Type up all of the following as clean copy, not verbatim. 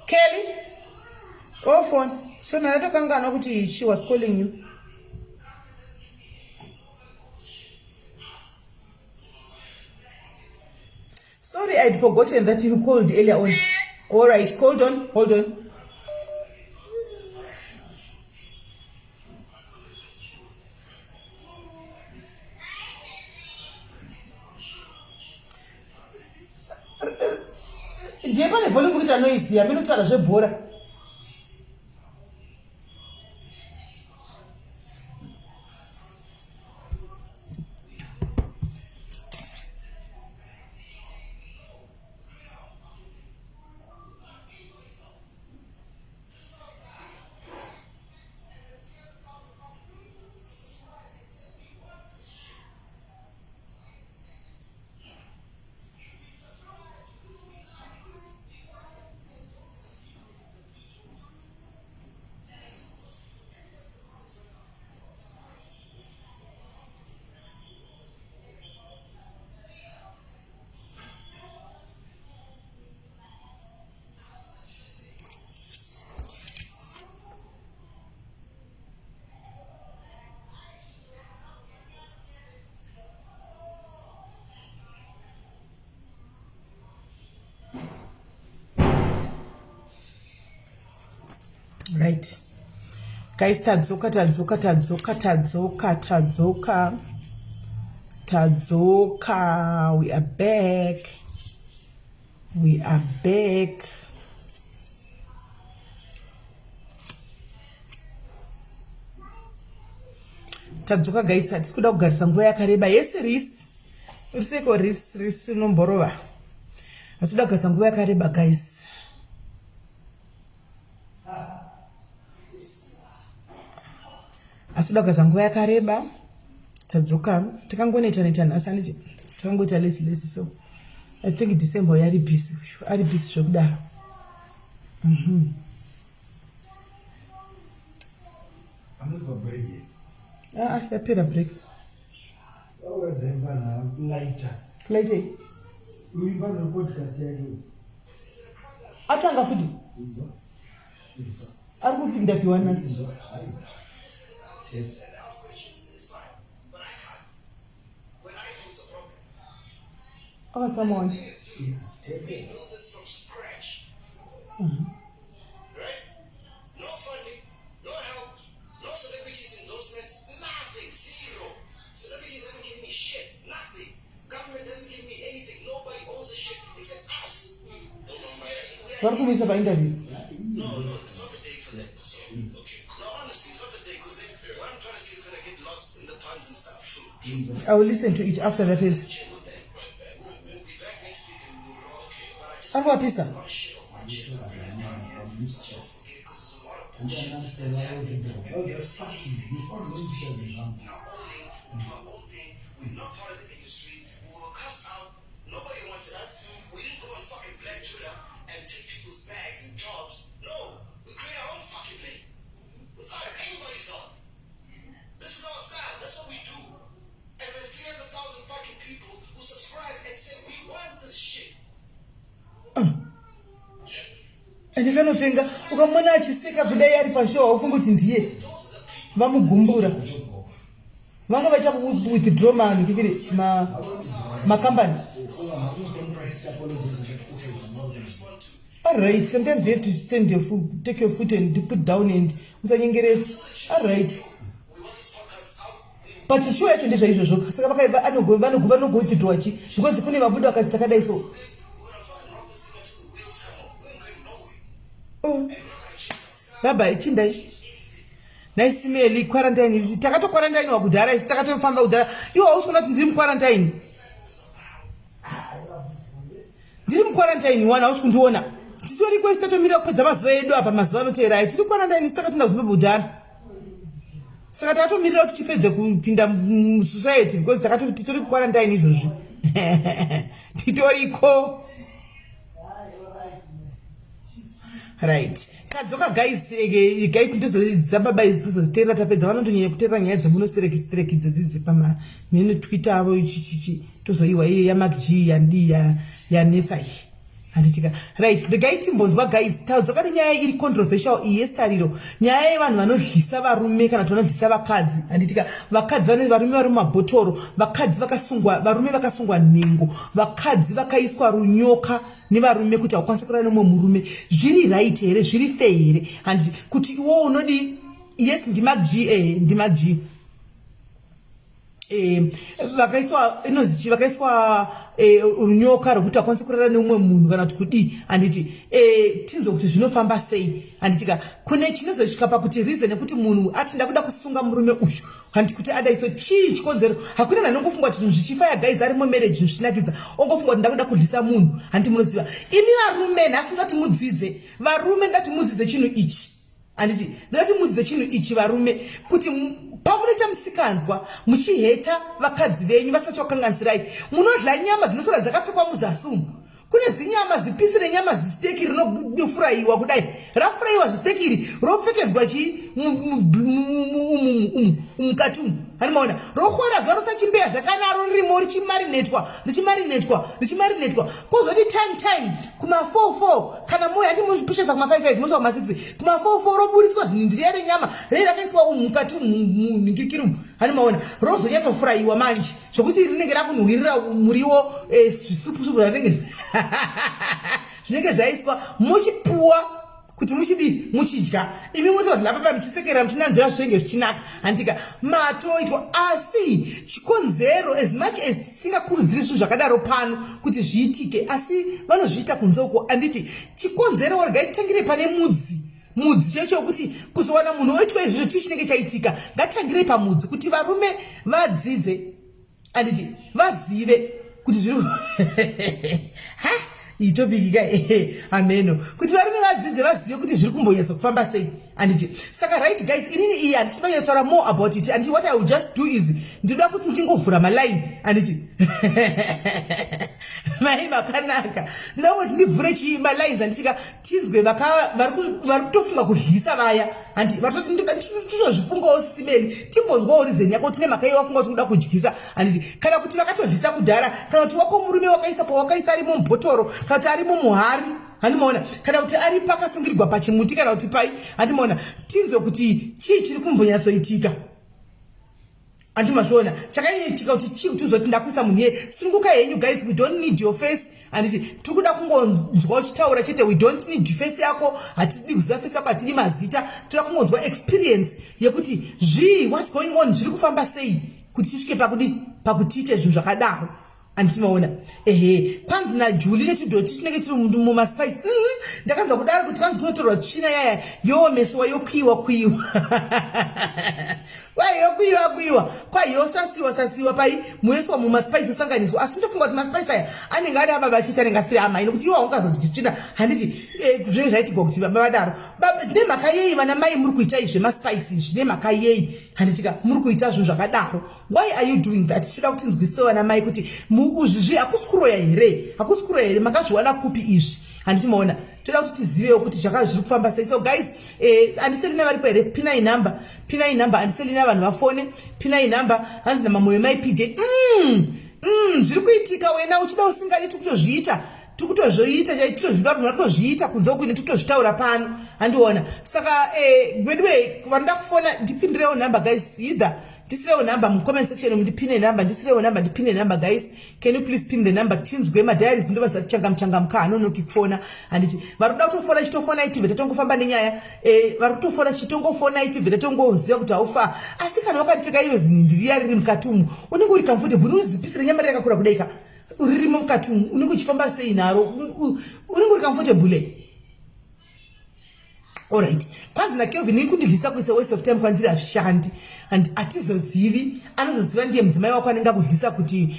Kelly? Oh, phone. So now I don't know she was calling you. Sorry, I'd forgotten that you called earlier on. All right, hold on. Ndiye pane volume kuti anoiziya minotara zvebhora. Right. Guys, tadzoka. We are back. Tadzoka guys, hatikuda kugarisa nguva yakareba. Yes, Ris. Uriseko Ris nomborova. Hatikuda kugarisa nguva yakareba guys. Asida kazangu yakareba tadzoka tikangoneta asani tikangoita lesi so I think December yari busy zvokudaro. Yapera break. Later. Atanga futi. Ari kupinda viwana. Tips and ask questions is fine, but I can't. When I do, it's a problem. Oh, someone. The thing is, we build this from scratch. Right? No funding, no help, no celebrities endorsements, nothing, zero. Celebrities haven't given me shit, nothing. Government doesn't give me anything. Nobody owns a shit except us. What can we say about interview? No, it's not the day for that. So, okay. No, honestly, it's not the day because what I'm trying to say is going to get lost in the puns and stuff. True. I will listen to it after that. We'll be back next week and we'll be okay. But I just What about pizza? a lot of shit off my chest. Okay, because there's a lot of bullshit that's happening. And we are sucking because we see our own thing. We're not part of the industry. We were cussed out. Nobody wanted us. We didn't go on fucking Black Twitter and take people's bags and jobs. No. We create our own fucking thing. Without anybody's help. This is our style. That's what we do. And there's 300,000 fucking people who subscribe and say we want this shit. And you cannot think ukamona achiseka kudai ari pashow ufunga kuti ndiye vamugumbura vanga vacha withdraw man kikiri ma company. All right, sometimes you have to stand your foot, take your foot and put down and usanyengere. All right. But sure yacho ndezvaizvozvo saka vanogova withdraw chi because kune mabudo akadai so. Baba chindai SIS MELLY quarantine takato quarantine wakudhara isi takatofamba kudhara iwo hausikona kuti ndiri muquarantine wana hausi kundiona tisori kwese tatomira kupedza mazuva edu apa mazuva anoteera tiri quarantine isi takatenda kuzimbabwe kudhara saka takatomirira kuti tipedze kupinda musociety because titori kuquarantine izvozvi titoriko. Right. Kadzoka guys ndizozidza baba idzi tozoziteerera tapedza vanondonyanya kuteerera nyaya dzemunosterekidza dzidzi pamamene Twitter avo ichichichi tozoiwa iye yaMacG yanetsa iyi handitika right regai timbonzwa guys tadzokani nyaya iri controversial iyi yesitariro nyaya yevanhu vanodlisa varume kana kuti vanodlisa vakadzi handitika vakadzi vane varume vari mumabhotoro vakadzi vakasungwa varume vakasungwa nhengo vakadzi vakaiswa runyoka nevarume kuti hakwanisa kurara nemumwe murume zviri right here zviri fair here handiti kuti iwo unodi yes ndimag vakaiswa inozichi vakaiswa runyoka rokuti hakwanisi kurara neumwe munhu kana kuti kudii handiti tinzwa kuti zvinofamba sei handitika kune chinozosvika pakuti reason yekuti munhu ati ndakuda kusunga murume uyu handiti kuti adaiso chii chikonzero hakuna nanongofunga kuti zvichifaya guys ari mumarriage zvichinakidza ongofunga kuti ndakuda kudlisa munhu handiti munoziva imi varume nhasi ndati mudzidze varume ndati mudzidze chinhu ichi handiti ndati mudzidze chinhu ichi varume kuti pamunoita musikanzwa muchiheta vakadzi venyu vasati vakanganisirai munodla nyama dzinosora dzakapfekwa muzasi umu kune zinyama zipisi renyama zisiteki rinofurayiwa kudai rafurayiwa zisiteki iri ropfekedzwa chii mukati umu hanimaona rohora zuva rosachimbeya zvakanaro ririmo richimarinetwa kozoti time kuma4 kana moyo handimuzvipishesa kuma5 mosva kuma6 kuma4 roburitswa zinindiriya renyama rei rakaiswa mukati munhingirikiri umu hanimaona rozonyatsofurayiwa manje zvokuti rinenge rakunhuhwirira muriwo zvisupusupu zvanenge zvinenge zvaiswa muchipuwa kuti muchidya imi mutodlapa muchisekera muchinanzvira zvinenge zvichinaka handika matoitwa asi chikonzero as much as tisingakurudziri zvinhu zvakadaro pano kuti zviitike asi vanozviita kunze uko handiti chikonzero regaitangire pane mudzi checho kuti kuzowana munhu oitwa izvozvo chii chinenge chaitika ngatangirei pamudzi kuti varume vadzidze handiti vazive kuti zviri itopikika ameno kuti varume vadzidze vazive kuti zviri kumbonyatsa kufamba sei handiti saka right guys inini iyi handisinotaura more about it and what I will just do is ndinoda kuti ndingovhura maline handiti mai makanaka ndinoda kuti ndivhure malines handitika tinzwe vari kutofunga kudlisa vaya handi vatoti totozvifungawo simeni timbonzwawo rizeni yako tine mhaka wafunga kuti unoda kudyisa handiti kana kuti vakatodlisa kudhara kana kuti wako murume wakaisa pawakaisa ari mubhotoro kana kuti ari mumuhari handimaona kana kuti ari pakasungirirwa pachimuti kana kuti pai handimaona tinzwe kuti chii chiri kumbonyatsoitika handimazviona chakaitika kuti chii kuti uzoti ndakuisa munhu iye sunguka henyu guys we don't need your face handiti tiri kuda kungonzwa uchitaura chete we don't need face yako hatidi kuziva face yako hatidi mazita toda kungonzwa experience yekuti what's going on zviri kufamba sei kuti tisvike pakutiite zvinhu zvakadaro handitimaona kwanzi naJulie netidoti tinenge tiri mumaspice ndakanzwa kudaro kuti kwanzi kunotorwa tsvina yaya yoomesiwa yokwiwa kwai yokwiwa kwai yosasiwa pai mueswa mumaspice osanganiswa asi ndofunga kuti maspice aya anenge ari ababa achiita anenge asiri amaino kuti iwa ungazodyi tsvina handiti zvinenge zvaitigwa kuti baba vadaro zvine mhaka yei vana mai muri kuita zvemaspice zvine mhaka yei handitika muri kuita zvinhu zvakadaro why are you doing that tinoda kuti nzwise vana mai kuti izvi hakusi kuroya here makazviwana kupi izvi handitimaona toda kuti tizivewo kuti zviri kufamba sei so guys handiselina vari here pinai number handiselina vanhu vafone pinai number hanzi namamoyo mai PJ zviri kuitika wena uchida usingadi tikutozviita chaitozviita vanhu vatozviita kunze kuine tikutozvitaura pano handiona saka bedwe vanoda kufona ndipindirewo number guys either ndisirewo number mucomment section mundipine number ndisirewo number ndipine number guys can you please pin the number tinzwe madiaries ndo vasachangamchangamka hanonoki kufona handiti vari kuda kutofona chitofona itivhe tatongofamba nenyaya vari kutofona chitongofona itivhe tatongoziva kuti haufa asi kana wakaripfeka iyo zinindiriya riri mukati umu unenge uri comfortable unozipisire nyama rakakura kudaika ririmo mukati umu unenge uchifamba sei naro unenge uri comfortable alright kwanzi naKelvin iri kundidlisa kuisa waste of time kwandiri hazvishandi and hatizozivi anozoziva ndiye mudzimai wako anenge akudlisa kuti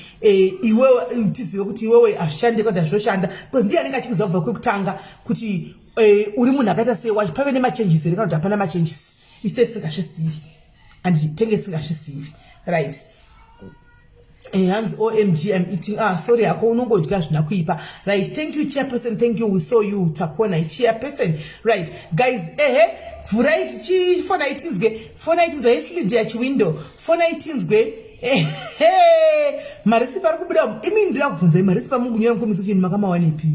iwewe tizive kuti iwewe hazvishandi kwadi hazvinoshanda because ndiye anenge achikuziva kubva kwekutanga kuti uri munhu akaita sei wacho pave nemachanges here kana kuti hapana machanges ise tisingazvizivi and tenge tisingazvizivi right hands OMG I'm eating sorry ako unongodya zvina kuipa right thank you chairperson thank you we saw you tapona chairperson right guys vhurai fona itinzwe yesilidia chiwindo fona itinzwe maresipa ari kubuda imi ndira kubvunzai maresipa mungu nyora mukomisa kuti makamawanepi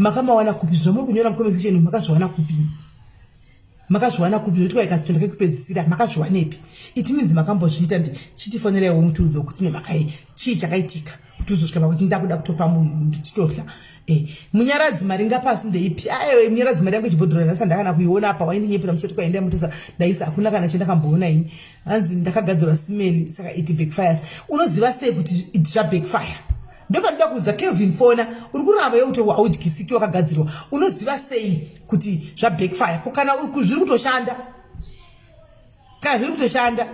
makamawana kupi zvamuri kunyora muconversation makazviwana kupi zvoitwa ikatenda kekupedzisira makazviwanepi it means makambozviita ndi chitifonerewo mutudzo wekuti nemakai chii chakaitika kuti uzosvika pakuti ndakuda kutopa munhu ndichitodla munyaradzi mari ngapasi ndeipi aiwe munyaradzi mari yangu ichibhodhora ndasa ndakana kuiona apa waindinyepera musati kwaenda mutesa daisa hakuna kana chandakamboona ini hanzi ndakagadzirwa simeli saka it backfires unoziva sei kuti it zvabackfire ndopanoda kuudza Kelvin Fona uri kuramba yekuti haudyisiki wakagadzirwa unoziva sei kuti zvabackfire kana zviri kutoshanda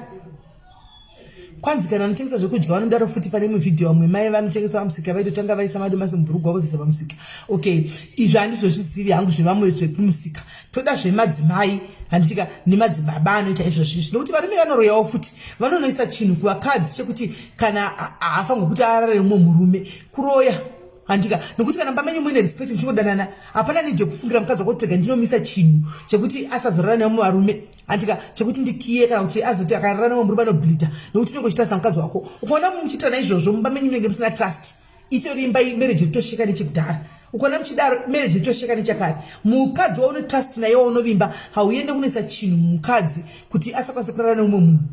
kwanzi kana vanotengesa zvekudya vanodaro futi pane muvhidhiyo vamwe mai vanotengesa pamusika vaitotanga vaisa madomasi mubhurugwa vozisa pamusika okay izvi handizvozvizivi hangu zvevamwe zvekumusika toda zvemadzimai handitika nemadzibaba anoita izvozvizvi nokuti varume vanoroyawo futi vanonoisa chinhu kuvakadzi chekuti kana hafa ngokuti arare mumwe murume kuroya handika nokuti kana mbamenyu muine respect muchingodanana hapana nidi yekufungira mukadzi wako kutega ndinomisa chinhu chekuti asazorara nemumwe varume handika chekuti ndikiye kana kuti azoti akarara nemumwe murume anobhilita nokuti unenge uchitarisa mukadzi wako ukaona muchiita naizvozvo mumbamenyu munenge musina trust itori imba marriage ritosheka nechekudhara ukaona muchidaro marriage ritosheka nechakare mukadzi wauno trust naye waunovimba hauende kunoisa chinhu mukadzi kuti asakwanisa kurara nemumwe munhu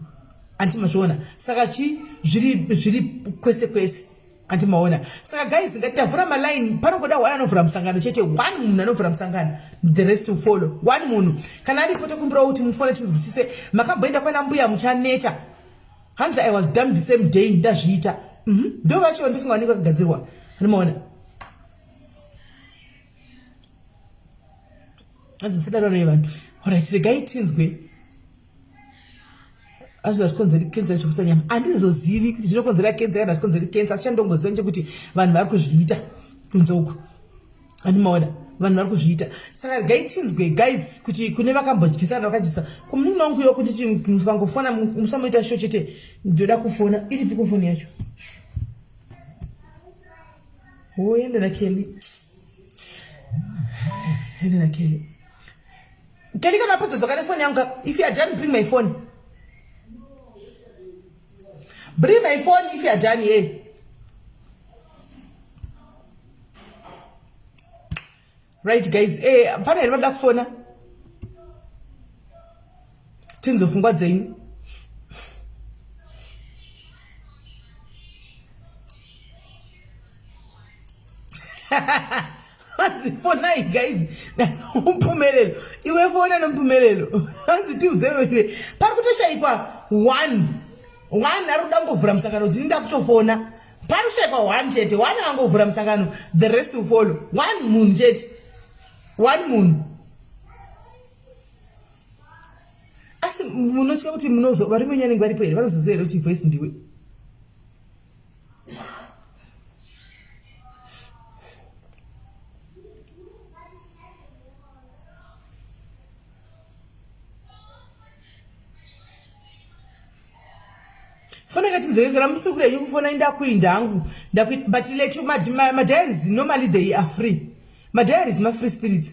andimazviona saka zviri kwese kwese andimaona saka guys ngatavhura maline panogoda one anovhura musangano chete one munhu anovhura musangano the rest will follow one munhu kana aripo tokumbirawo kuti mufone tinzwisise makamboenda kwana mbuya muchaneta hanzi I was dumb the same day ndazviita ndo vacho ndifunga vanenge vakagadzirwa andimaona hanzi musadaro nevanhu alright regai tinzwe azvazvikonzeri kenza zvokusanyama handizozivi kuti zvinokonzera kenza kana zvikonzeri kenza asi chandongoziva nechekuti vanhu vari kuzviita kunze uku handimaona vanhu vari kuzviita saka gaitinzwe guys kuti kune vakambodyisana vakadyisa kumunhu wanguyo kuti mukangofona musamoita sho chete ndoda kufona iripi kufoni yacho ende nakeli kali kana padza dzokane foni yangu if you are done bring my phone. Bring my phone if you are done here. Right guys, pana iri vada kufona tinzofungwa dzenyu hanzi fonai guys nompumelelo iwe fona nompumelelo hanzi tiudzewewe pari kutoshayikwa one ari kuda ngovhura musangano dzinda kutofona pari kushayikwa one chete one angovhura musangano the rest will follow one munhu chete one munhu asi munotya kuti varume unyanenge varipo here vanozoziva here kuti voice ndiwe fona katinzokekera musi kure yekufona ndakuinda hangu but let you my diaries normally they are free my diaries my free spirits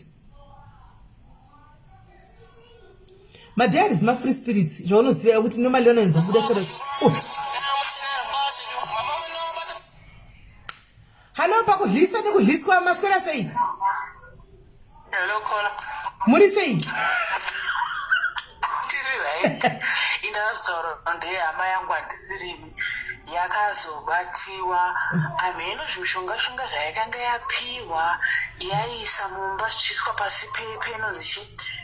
my diaries my free spirits zvaunoziva kuti normally vanoenza kuda chero halo pakudlisa nekudliswa maswera sei hello kola muri sei tiri right indazoro ndehama yangu handisirimi yakazobatiwa ameno zvimishonga zvaikanga yapiwa yaisa mumba zvichiiswa pasi penonzi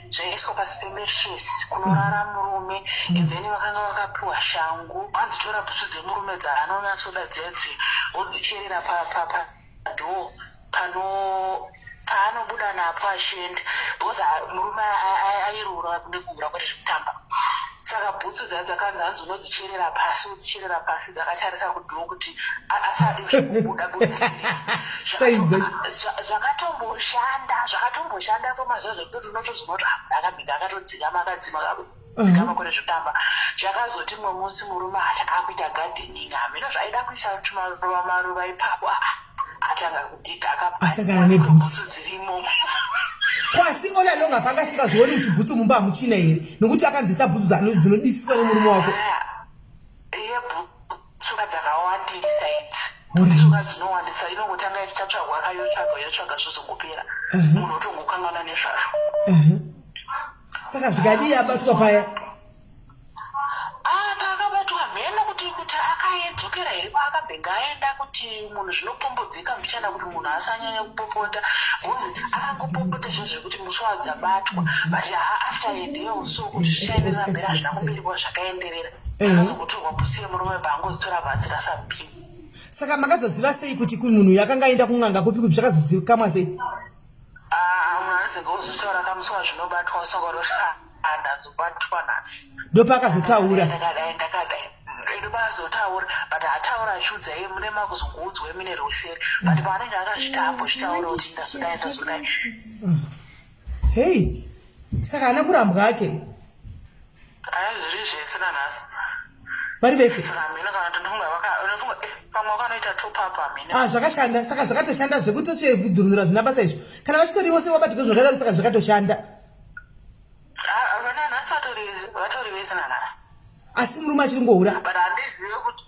zvaiiswa pasi pemetress kunorara murume and then vakanga vakapiwa shangu vanzitora bhutsu dzemurume dzaanonyatsoda dzedze vodzicherera padhoo paanobuda napo ashenda because murume airura nekuvhura kwete zvekutamba saka bhutsu dzakanzi hanzi unodzicherera pasi dzakatarisa kudhoo kuti asadi zvekubuda zvakatomboshanda pamazuva zvekutoti unotozvinoti akabhinda akatodzika makadzima kwete zvekutamba zvakazoti mwe musi murume ati akuita gardening ameno zvaida kuisa maruva ipapo atanga kudhika akasangana nebhutsu dzirimo kwasi olalonga panga singazvioni kuti bhutsu mumba hamuchina here nokuti akanzisa bhutsu dzinodisiswa nemurume wako iye bhutsu dzakawandisa idzi mishonga dzinowandisa inongotanga ichitatsvagwa akayotsvaga zvozongopera munhu otongokanganwa nezvazvo. Saka zvikadii abatwa paya paakabatwa mheno kuti akaedzokera here paakabhenga aenda kuti munhu zvinopombodzeka mbichana kuti munhu asanyanya kupopota bhozi akangopopota zvezvekuti musi wadzabatwa but after a day or so kuti zvichaenderera mberi hazvina kumbirikwa zvakaenderera akazongotorwa pusi yemurume paangozitora bhatsi rasabiwa. Saka makazoziva sei kuti munhu yakanga aenda kun'anga kupi kuti zvakazozivikanwa sei? Munhu anozongozotaura kamuswa zvinobatwa usakaroti ndazobatwa nhasi Ndopakazotaura ndakadai ndopazotaura but ataura achiudza iye mune makuzongoudzwa mine ruseri but paanenge akazvita ambozvitaura kuti ndazodai. Hey, saka haana kurambwa ake zviri zvese nanhasi vari vese mina kana tofunga pamwe wakanoita topapa mina zvakashanda. Saka zvakatoshanda zvekuti tochevhudhurunura zvina basa izvo kana vachitori vose vabatika zvakadaro. Saka zvakatoshanda vananhasi vatori vese nanhasi asi murume achiri ngoura but handizive kuti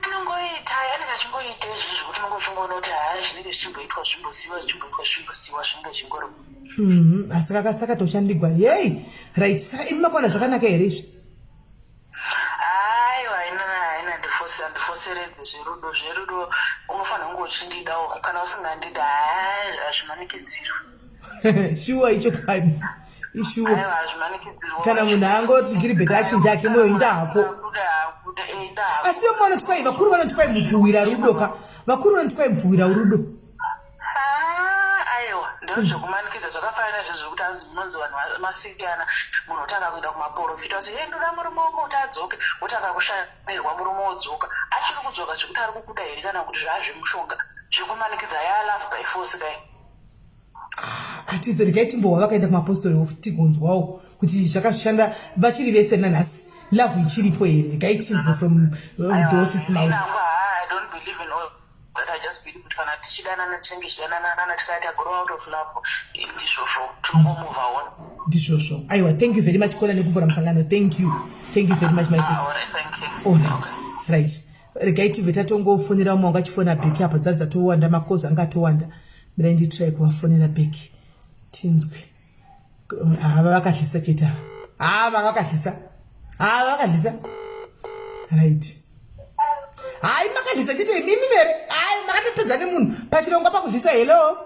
tinongoita yanenge achingoita izvi zvekuti nongochingoona kuti zvinenge zvichimboitwa zvimbosiiwa zvinenge chingori asi sakatoshandigwa. Yei right. Saka imi makona zvakanaka here izvi? Handifoseredze zverudo unofanira kunge uchindidawo kana usingandida hazvimanikidzirwa. Shuwa icho kwani ishuwa kana munhu angoti Gilbert achinja ake moyo indako. Asi mwana twai vakuru vanotwai mupfuwira rudo ka vakuru vanotwai mupfuwira rudo. Aiwa ndozvokumanikidza zvakafanana zvezvekuti hanzi munonzi vanhu masikana munhu otanga kuenda kumaprofita kuti ndoda murume wangu kuti adzoke otanga kushandirwa murume wodzoka achiri kudzoka zvekuti ari kukuda here kana kuti zvaazvemushonga zvekumanikidza yalove by force kai. Atizo rikaitimbova vakaenda kumapostori otigonzwawo kuti zvakashanda vachiri vese nanhasi love ichiripo here rikaitinzwa from Dosis Mouth. I don't believe in all that. I just believe kuti kana tichidanana tinenge tichidanana tikaita grow out of love ndizvozvo tinongomove on ndizvozvo. Aiwa, thank you very much kola nekuvhura musangano. Thank you very much my sister. Alright, right. Regaiti tatongofonera umwe wanga achifona bheki apa dzadza towanda makozi anga atowanda. Mira nditrai kuvafonera bheki tinzwe ava vakahlisa cheta vakahlisa right. Hai makahlisa chete mimi mere makatopedza nemunhu pachirongwa pakuhlisa. Hello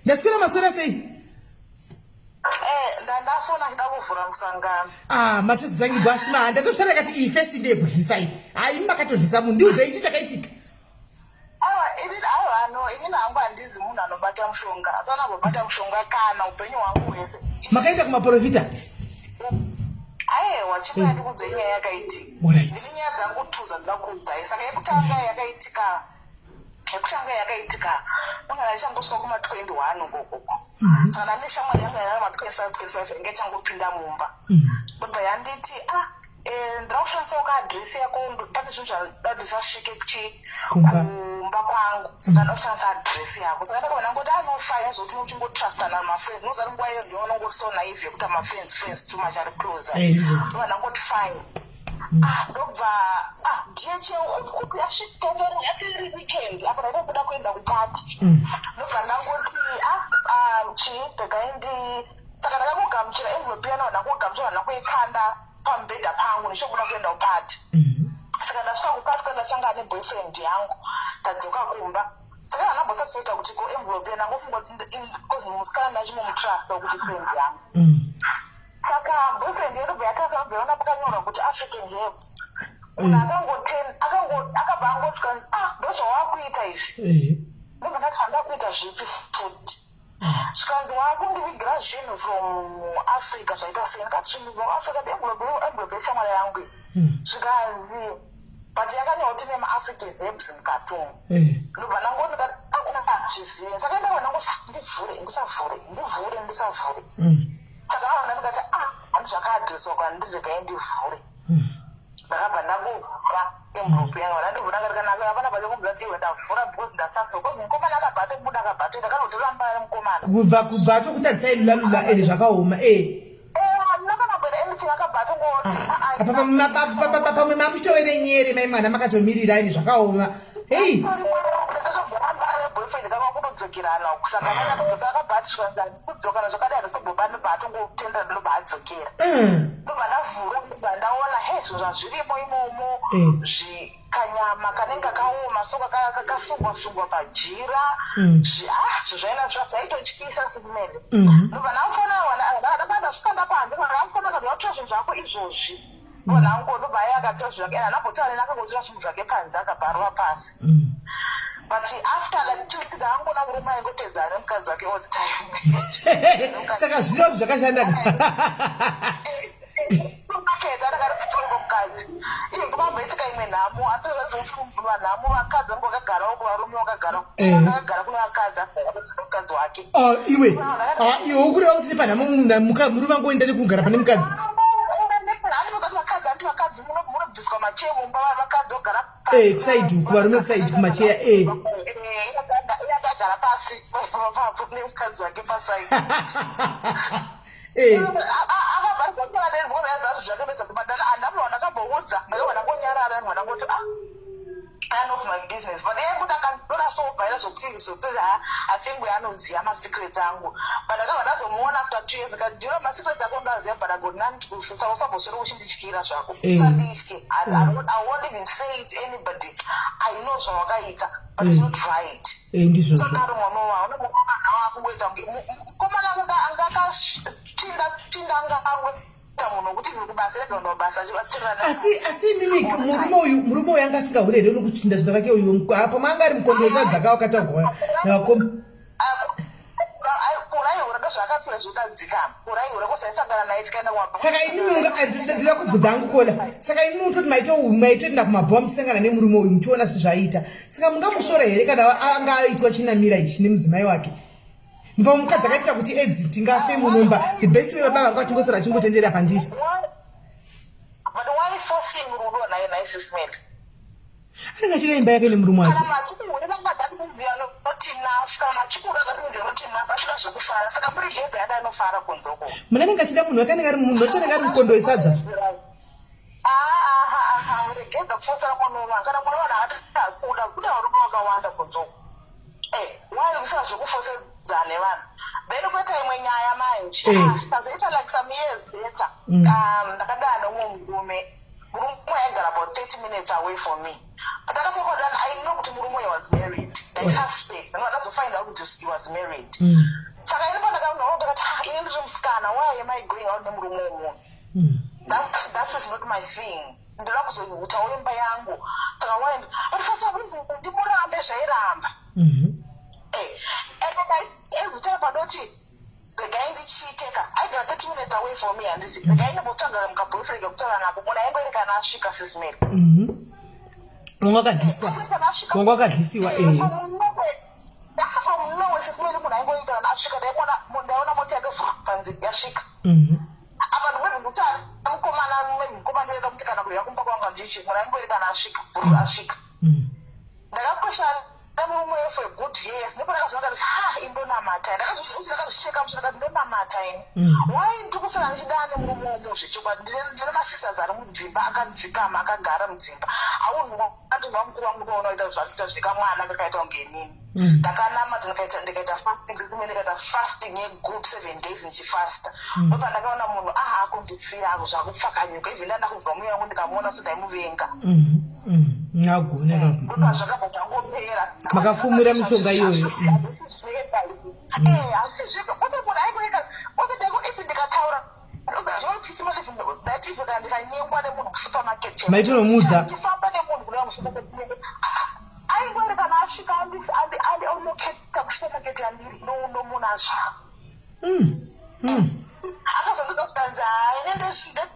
ndaswera sei? ndandafona kuda kuvhura musangano. Matozozangigwa asi ndatoshara kati iyi first day yekuhlisai. Hai makatohlisa munhu ndiudze ichi chakaitika. Inini hangu handizi munhu anobata mushonga asana kubata mushonga kana upenyu hwangu hwese. Makaenda kumaprofita? Aiwa chimwe ndikudze nyaya yakaitika. Ndine nyaya dzangu tuza dzakudzai saka yekutanga yakaitika ungana ndichangosvika kuma21 ngokoko saka neshamwari yanga yava ma25 inge changopinda mumba ndobva yanditi ndira kushandisa ukaadhiresi yako pane zvinhu zvada ndisasvike kumba kwangu saka ndakushandisa adhiresi yako saka ndakabva ngoti anofanya zvokuti uchingotrustana namafriends nozari nguva iyo ndiona ngoti so naive yekuti amafriends too much ari closer ndobva ndangoti fine ndobva jeche yasvikeleri weekend apa ndaida kuda kuenda kupati ndobva ndangoti ndagaindi saka ndakangogamuchira envelope yana ndangogamuchira ndangoikanda pamubhedha pangu ndichokuda kuenda kupati saka ndasvika kupati kwandasangana neboyfriend yangu tadzoka kumba saka handambosasipoita kuti ko envelope ndangofunga kuti kozi musikana ndachimo mutrust kuti friend yangu saka boyfriend yedu bvayatasabveona pakanyorwa kuti African help munhu akabva angotya ndozvawakuita izvi ndobva ndati handakuita zvipi futi zvikanzi wakundivigira zvinhu from Africa zvaita sei ndikati zvinhu from Africa envelope yeshamwari yangu zvikanzi but yakanyorwa kuti nema-African herbs mukatungu ndobva ndangoti zvizive saka ndakabva ndangoti ndivhure saka naona ndikati handizvakaadhiriswa kwandizvekai ndivhure ndakabva ndangovhura envelope yangu ndandivhura ngati kana apana pachakubva tiwe ndavhura because ndasasa because mukomana akabva tobuda akabva toita kanotoramba nemukomana kubva tokutadzisai lulalula ende zvakaoma nakanabwera anything akabva tongoti apa pamwe mamutovere nyere maimwana makatomirira ini zvakaoma hei boyfriend kanga kutodzokirana kusaka akadzoka akabhatishwa nzanzi kudzokana zvakadaro sebhobani bhatongotenda ndinobva adzokera ndobva ndavhura ndobva ndaona zvo zvazvirimo imomo zvikanyama kanenge kaoma so kakasungwa pajira zvaina zvaitotyisa sisimele ndobva ndamufona panze ndamufona kuti watora zvinhu zvako izvozvi ndobva aye akatora zvinhu zvake anambotara neni akangotora zvinhu zvake panze akabharwa pasi. But after like 2 weeks, I'm gonna go my go to Zara because I all the time. Saka zviro zvakashanda. Okay, that I got to go kazi. Iyo kuba baitika imwe namo atora zvofumba namo akadza ngokagara kuvarume wakagara. Akagara kuna akadza akadzi wake. Iwe. Iwe ukuri kuti panamo murume wangoenda nekugara pane mukadzi. Vakadzi munobviswa macheya mumba vakadzi ogara kusaidu kuvarume kusaidu kumacheya akagara pasi nemukadzi wake pasaidi akabvarikotara nenhozazazvo zvakapesa kumadana andamwana akamboudza ndakaona ngonyarara mwana ngoti I know my business, but every time I saw by the subsidy, so I think we are not my secrets angle. But I got that's one after 2 years because you know my secrets are going there, but I got none to so I was supposed to wish the Kira Shako. I won't even say it to anybody. I know some guy, but it's not right. So I don't know. I'm wait on come on, asi mimi murume uyu anga asingaurere nokuchinda zvinhu vake uyu apo maanga ari mukondesa dzaka wakatagwa navakomba saka inini ndira kubvudza angu kola saka inini mutoti maitoenda kumabhwa musangana nemurume uyu muchiona zvezvaita saka mungamushora here kana anga aitwa chinamira ichi nemudzimai wake mukadzi akaita kuti edzi tingafe munomba the best way baba vangu vachingosora achingotendera pandiri anenge achida imba yake nemurume wake muna anenge achida munhu wake anenge ari munhu watonenge ari mukondo wesadza zane vanhu beni kwete imwe nyaya manje kazoita like some years later ndakadana nomumwe murume aigara about 30 minutes away from me but akatokodana I know kuti murume was married I suspect ndazofind out kuti he was married saka ini pandakaona ndakati ini ndiri musikana why am I going out nemurume umwe that is not my thing ndinoda kuzoitawo imba yangu saka why but first of all ndimurambe zvairamba every time I don't the guy in the cheater, I got 30 minutes away from me and this the guy in the botanga boyfriend of Tana, but I ain't going to shika sis me. Wakadhisiwa that's from nowhere sis me when I'm going to shika they want to motega panzi yashika. Abantu bebutana amkomana mkomana kumtikana kuya kumpa kwanga njishi when I'm going to shika ashika. Ndakakosha murume for a good years ndakazonga kuti indonamata ndakazvicheka musaka ndonamata ini why ndikusara ndichidane murume umuzve chikwa ndine masisters ari mudzimba akadzikama akagara mudzimba aunati vamukuru vangu ndoonoita zvakuita zvekamwana kakaita kunge nini ndakanamata ndikaita fasting zimwe ndikaita fasting yegood 7 days ndichifasta ndopa ndakaona munhu akundisiya zvakupfakanyuka even ndandakubva mumwe wangu ndikamuona sodaimuvenga ndopa zvakabva zvangopera makafumira mishonga iyoyo maitonomudza aingori kana asvika aunoketa kusupamaketi yandiri nomunazva akazondozosikanzi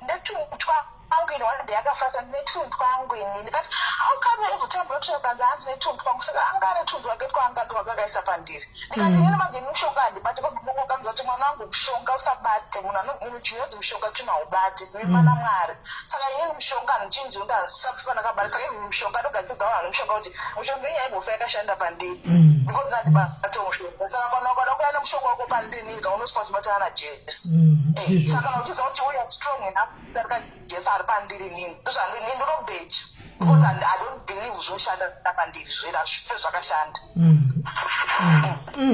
netumutwa angu ini wani ndeyakafata netumutwa angu ini ndikati aukame evutambrotokanzi hanzi netumutwa angu saka anga ane tundu wake twanga twakakaisa pandiri ndikati nene manje mushonga handibate kozibokokamza kuti mwana wangu mushonga usabate munhu chinodzi mushonga chimaubate vimana mwari saka ine mushonga hanichinji undasapfa nakabata saka ivi mushonga ndogachidza vanhu mushonga kuti mushonga inyaya ibofa yakashanda pandiri because ndandibato mushonga saka pano kwada kuya ukaenda mushonga wako pandiniga unosvika uchibatana najesu saka uchiziva kuti we are strong enough darika jesu ari pandiri nini ndozvanini ndinobeji because I don't believe zvoshanda pandiri zvera sezvakashanda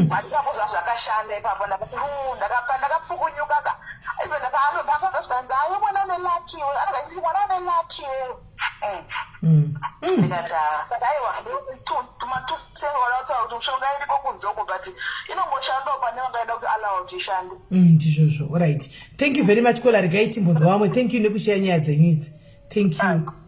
matako zvazvakashanda ipapo ndakapfukunyuka ka ive ndakaanobakazvikaai mwana unelaki anakaii mwana unelaki ndikata saka aiwa tumatuseonautaura kuti mushonga iripo kunzoko but inongoshandawo pane vangaida kuti alawa kuti ishande ndizvozvo. Alright, thank you very much kola regai timbonzwa vamwe. Thank you nekushaya nyaya dzenyu idzi. Thank you.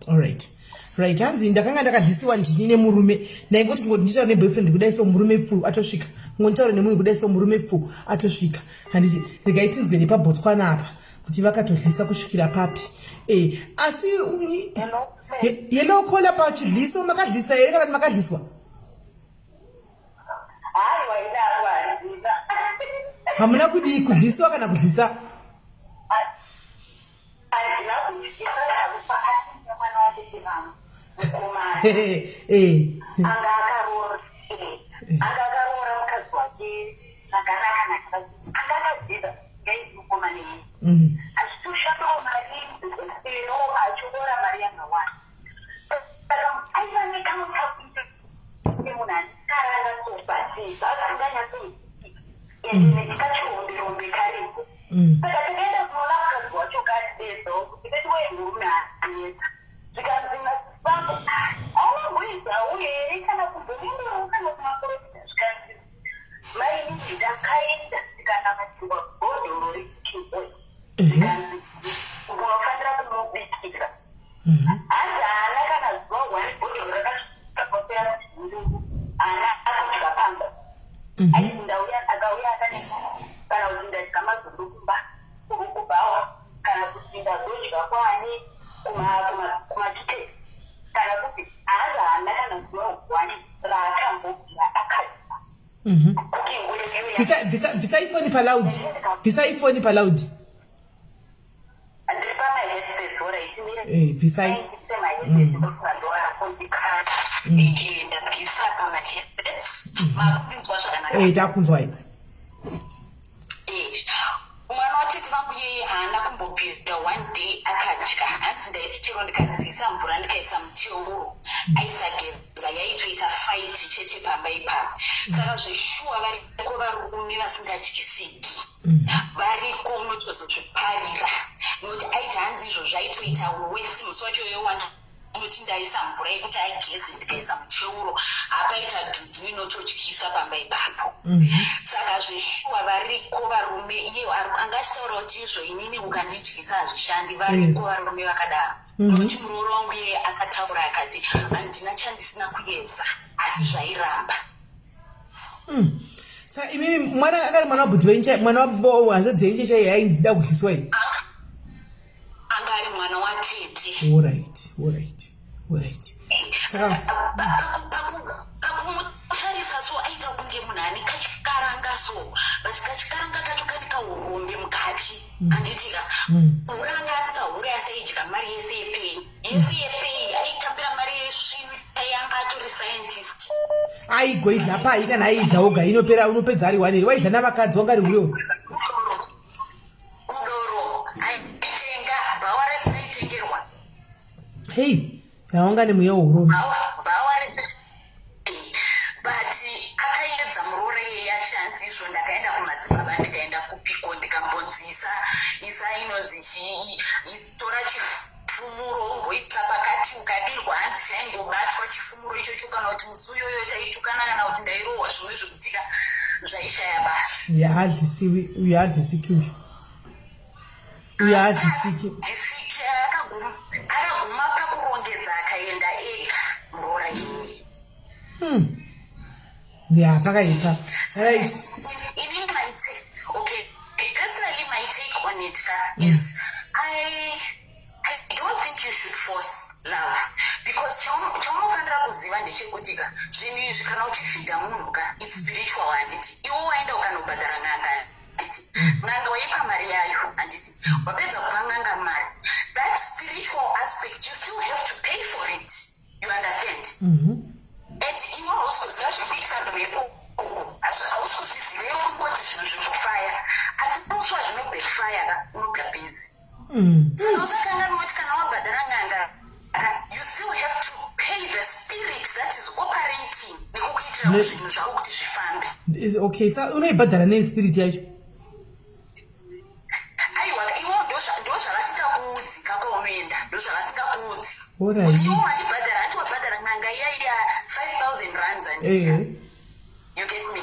Alright. Right, hanzi ndakanga ndakadlisiwa ndini nemurume ndaingoti ngoti nditaura neboyfriend kudai so murume pfu atosvika ngontaura nemunhu kudai so murume pfu atosvika handiti regai tinzwe nepaBotswana apa kuti vakatodlisa kusvikira papi asi yelo kola pachidliso makadlisa here kana makadliswa hamuna kudii kudlisiwa kana kudlisa Visa iPhone palaudi. Visa. Takunzwa. Mwana watete vangu yeye haana kumbopinda one day akadya hanzi ndaiti chero ndikadzisa mvura ndikaisa muteuro aisageza yaitoita fight chete pamba ipapo saka zveshuwa variko varume vasingatyisiki variko unotozozviparira nokuti aiti hanzi izvo zvaitoita wesi musi wacho yowanda kuti ndaisa mvura yekuti ageze ndikaisa muteuro akaita dhudhu inototyisa pamba ipapo saka zveshuwa variko varume iye angachitaura kuti izvo inini ukandityisa hazvishandi variko varume vakadaro nokuti murooro wangu iye akataura akati handina chandisina kuedza asi zvairamba saka imimi mwana akari mwana wabhudzi wenyu mwana wahanzva dzenyu chaiye ainzida kudliswa iyi anga ari mwana watete. Alright. Pakumutarisa so aita kunge munhu ane kachikaranga so basi kachikaranga kacho kane kaurombe mukati handitika uranga asikahure asaidya mari yese yepei aitambira mari yesvivi ayanga atori scientist aigoidla pai kana aidla oga unopedza ari waneri waidla navakadzi wanga ari uyo kudoro aitenga bhawa rese raitengerwa hei yawanga nemuya urombe but akaedza murore yeyashanzi izvo ndakaenda kumadzibaba ndikaenda kupiko ndikambonzisa isa inonzi tora chifumuro umboita pakati ukadirwa hanzi chaingobatwa chifumuro ichocho kana kuti musi uyoyo taitukana kana kuti ndairohwa zvimwe zvekutika zvaishaya basa uyahadhisiki akaguma pakurongedza akaenda ega murora iyoyi pakaipa right. Personally, my take on it is I don't think you should force love because chaunofanira kuziva ndechekutika zvinhu izvi kana uchifidha munhu ka it's spiritual handiti iwo waenda ukanobhadhara n'anga handiti n'anga waipa mari yayo handiti wapedza kupa n'anga mari that spiritual aspect you still have to pay for it, you understand? And iwe hausi kuziva zvekuitira mhepo hausi kuzviziva kungoti fire unobva busy. So usakanga noti kana wabhadhara nganga you still have to pay the spirit that is operating nekukuitira zvinhu zvako kuti zvifambe. Okay, so unoibhadhara nespirit yacho. Aiwa iwo ndo zvavasingakuudzi kakaunoenda ndo zvavasingakuudzi. Alright. Kuti iwo wandibhadhara ati wabhadhara nganga iya 5,000 rands anditya. You get me?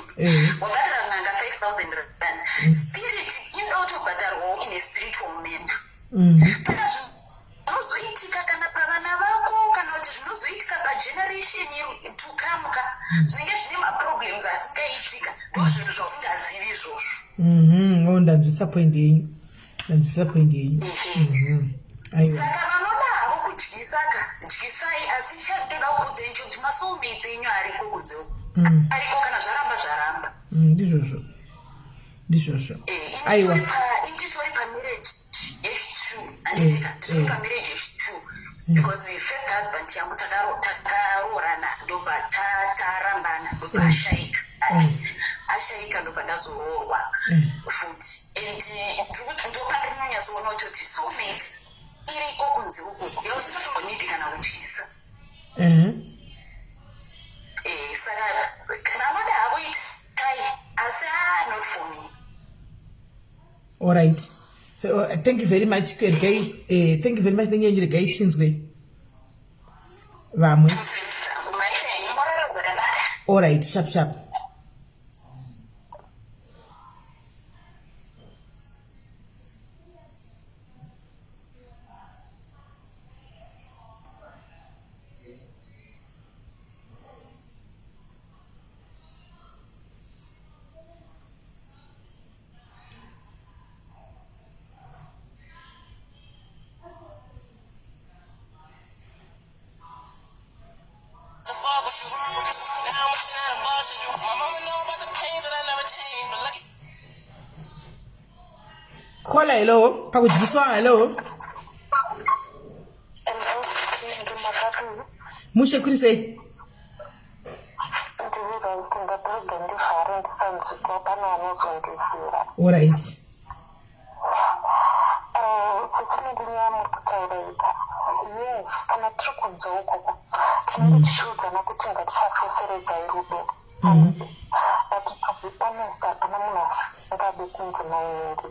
Wabhadhara nganga 5,000 rand. Spirit inoda kutobhadharwawo ine spiritual man. Kana zvinozoitika kana pavana vako kana kuti zvinozoitika pageneration to come ka zvinenge zvine maproblems asingaitika ndo zvinhu zvausingazivi izvozvo. Ndanzwisa point yenyu. Saka vanoda havo kudyisa dyisai asi chatoda kukuudzai kuti masoulmates enyu ariko kunze ariko kana zvaramba. Ndizvozvo. Aiwa. Titori pamarriage yechi2 anditika titori pamarriage yechi2 because first husband yangu takaroorana ndobva tarambana ndobva ashaika ndobva ndazoroorwa futi and ndopandinonyatsoona kuti soulmate iriko kunze ukoko yausingatongonidi kana kudyisa. Saka vanoda havo itai asi not for me. All right. Thank you very much. Thank you very much. Gai chinzwe. Vamwe. All right. Sharp. Kola hello, pakudyiswa hello. Mushe kuri sei? All right. Yes, kana tiri kunze ukoko tinenge kuti ngatisafoseredzai rudo. Kana munhu asingade kungonairi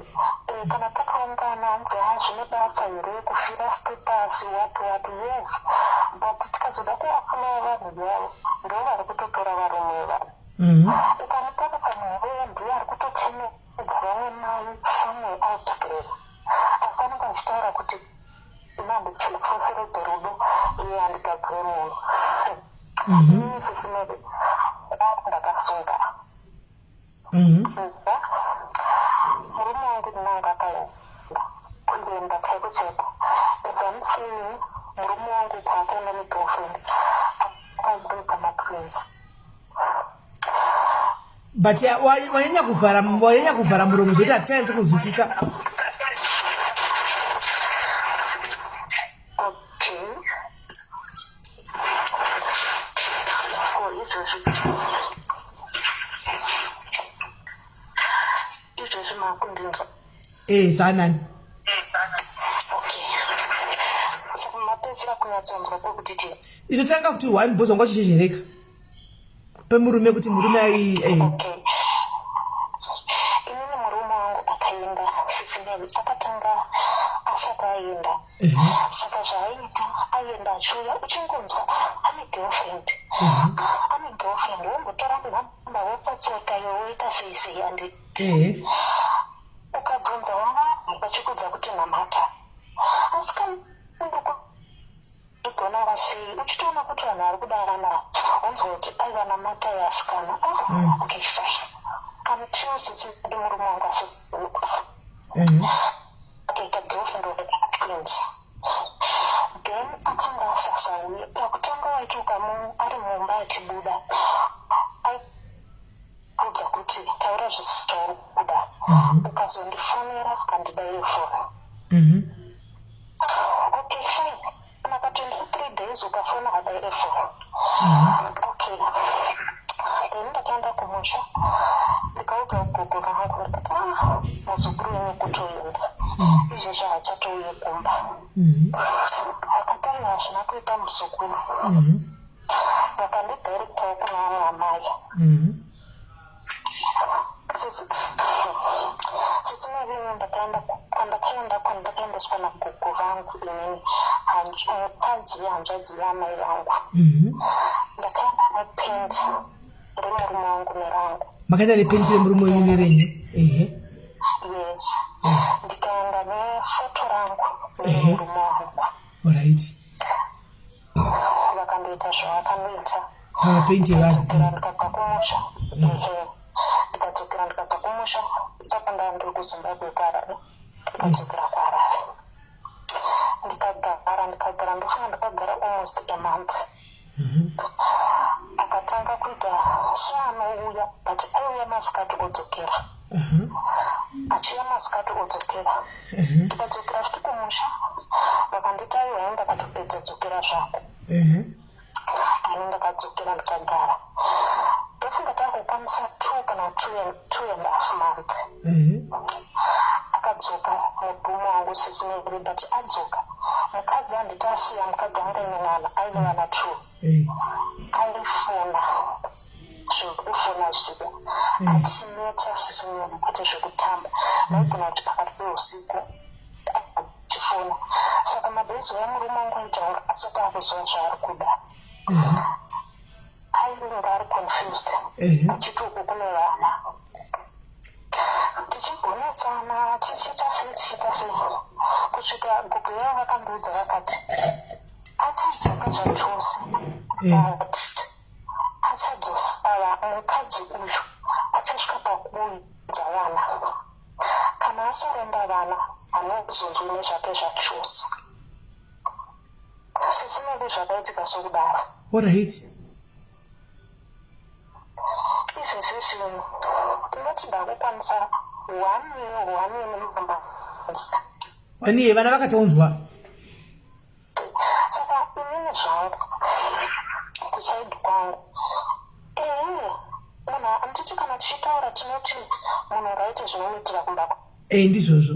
kana takaungana zvine basa here kufira status what yes but tikazoda kuwafuna vanhu yavo ndo vari kutotora varume vanhu ukamutaritsa munhu ndiye ari kutochenedza vamwe mai somewhere out there asi anenge achitaura kuti inandichifoseredze rudo iye handigadzire munhu sisimevi ndakasunga murume wangu ndinanga akaenda kuenda chaiko ezamsei murume wangu kwaakaenda negirlfriend akabereka matwins. But wanyanya kuvhara muromo zvoti hatianzi kuzwisisa. Zvanani. Saka mapedzera kunyatsonzwa kwekuti inotanga kuti one boss wanga uchizhereka pemurume kuti murume inini murume wangu akaenda sisimevi akatanga asati aenda saka zvaaita aenda achiuya uchingonzwa ane girlfriend wombotora namba wopatsota yowoita seisei anditi ukabvunza wanga vachikudza kuti namata asi kandigona vasei uchitoona kuti vanhu vari kudarana wanzwa kuti aiva namata yasikana okay fine amuchinositsidi murume wangu asikufa akaita girlfriend wakatwins then akanga asasauya pakutanga waituka ari mumba achibuda aibvudza kuti taura zvisitauri kuda ukazondifonera kandidaire foni okay fine naka 23 days ukafona adaire foni okay then ndakaenda kumusha ndikaudza ugogo vangu ndikati muzukuru wenyu kutoenda izvezvo hachatouye kumba. Akatanga hazvina kuita muzukuru vakandidirectawo kuna vamwe amai. Chichinavinyo kwandakaendeswa nagogo vangu inini mukadzi wehanzvadzi yamai vangu. Ndakaenda nependi remurume wangu nerangu. Makaenda nependi remurume wenyu nerenyu? Yes. Ndikaenda nefoto rangu nemurume wangu. Alright. Vakandoita zvavakanoita. Pendi yevanhu. Ndikabva kumusha. Ndikadzokera ndikabva kumusha. Saka ndandiri kuZimbabwe kuHarare. Ndikadzokera kuHarare. Ndikagara ndofuna ndakagara almost a month. Akatanga kuita seanouya but aiuya masikati odzokera. Achiuya masikati odzokera. Ndikadzokera futi kumusha. Vakanditi aiwa ndakatopedza dzokera zvako. Ani ndakadzokera ndikagara. Ndofunga tangokwanisa 2 kana 2.5 month. Akadzoka murume wangu SIS MELLY but adzoka. Mukadzi anditi asiya mukadzi anga ine mwana aine vana 2. Aifona zvekufona zvichida achinetsa SIS MELLY kuti zvekutamba naigona kuti pakati peusiku achifona. Saka madhezi wemurume wangu aitaura asati akuziva zvaari kuda. Ainge ari confused achiti uku kune vana tichigonetsana tichiita sei kusvika gogo yavo vakandiudza vakati achadzoka zvachose but achadzosa mukadzi uyu achasvika pakuudza vana kana asarenda vana hanozonzwi nezvake zvachose. SIS MELLY zvakaitika sokudaro. Alright. Izvezvi zvinhu tinoti ndakukwanisa 1 year mumba. Vaniye vana vakataunzwa. Saka inini zvangu kusaidi kwangu munhu anditi kana tichitaura tinoti munhu ngaite zvinomuitira kumbako. Ndizvozvo.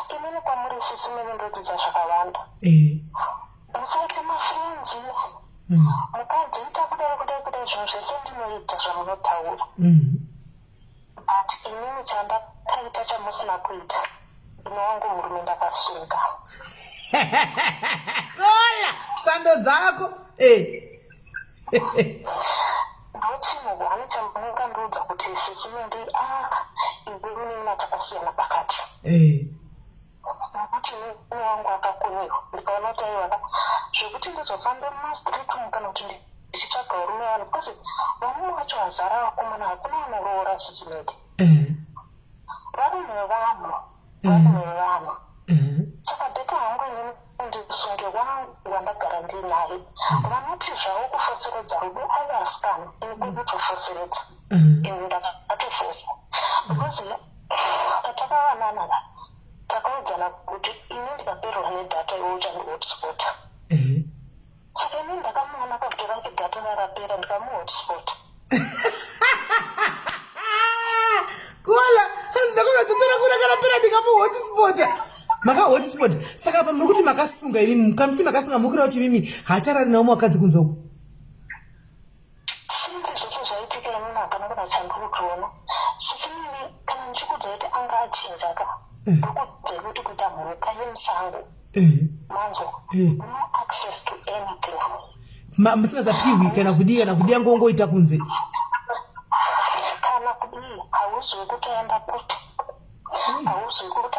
Inini kwamuri SIS MELLY ndodzidza zvakawanda. Musaite mafrenzi. Mukadzi ita kudai zvinhu zvese ndinoita zvamunotaura. But inini chandakaita chamusina kuita ino wangu murume ndakasunga. Kola sando dzako. Ndoti muhwani chamungandiudza kuti SIS MELLY iwe munina dzakasiyana pakati. Nokuti murume wangu akakoniwa ndikaona kuti aiwa zvekuti ndizofamba mumastreet kana kuti ndichitsvaga varume vanhu because varume vacho vazara vakomana hakuna vanoroora SIS MELLY. Varume vanhu. Saka bheka hangu inini ndisunge wangu wandagara ndinaye vanoti zvavo kufoseredza rudo aivasikana ini kwekutofoseredza ini ndakatofosa because tatakavanana takaudzana kuti ini ndikaperwa nedhata iwe uchandihotspota. Saka ini ndakamuona pakuti rangu dhata rarapera ndikamuhotspota. Kola hanzi ndakuvatotera kuna karapera ndikamuhotspota. Makahotspota. Saka apa muri kuti makasunga imimi mukamuti makasunga mukira kuti imimi hacharari nawo wakadzi kunze uko. Sinzi zvese zvaitika inini hapana kuna chandiri kuona. SIS MELLY kana ndichikudza kuti anga achinja ka ndokudza kuti kuita mhuka yemusango manzwa no access to anything. Musingazapiwi kana kudiya ngongoita kunze. Kana kudii hauzwi kutoenda kuti hauzwi kuti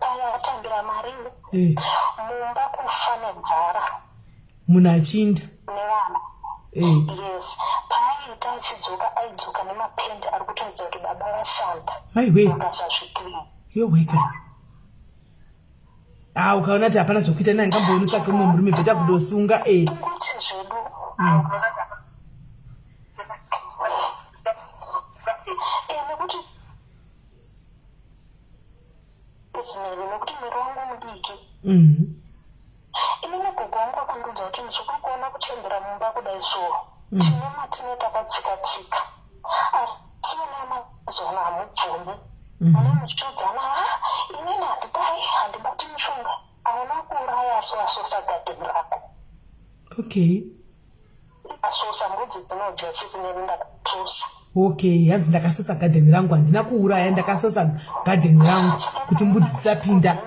paya atambira mari mumba kufa nedzara munhu achinda nevana. Yes, paaita achidzoka aidzoka nemapendi ari kutoedza kuti baba vashanda vakasazvikirira. Yoweka. Ukaona kuti hapana zvokuita naye ngambooni tsvake mumwe murume bheta kundosunga. Kuti zvedu nekuti nekuti mwiri wangu mudiki. Inini gogo wangu akandiudza kuti muzukuru kuona kutembera mumba kudai so tine matine takatsika-tsika asi ana mazuva hamuchaiti pfumbi mune muchiudzana inini handidai handibati mishonga hauna kuuraya asoasosa gadheni rako. Okay. Asosa mbudzi dzinodya chikuneni ndakatosa. Okay, hanzi ndakasosa gadheni rangu, handina kuuraya, ndakasosa gadheni rangu kuti mbudzi dzisapinda.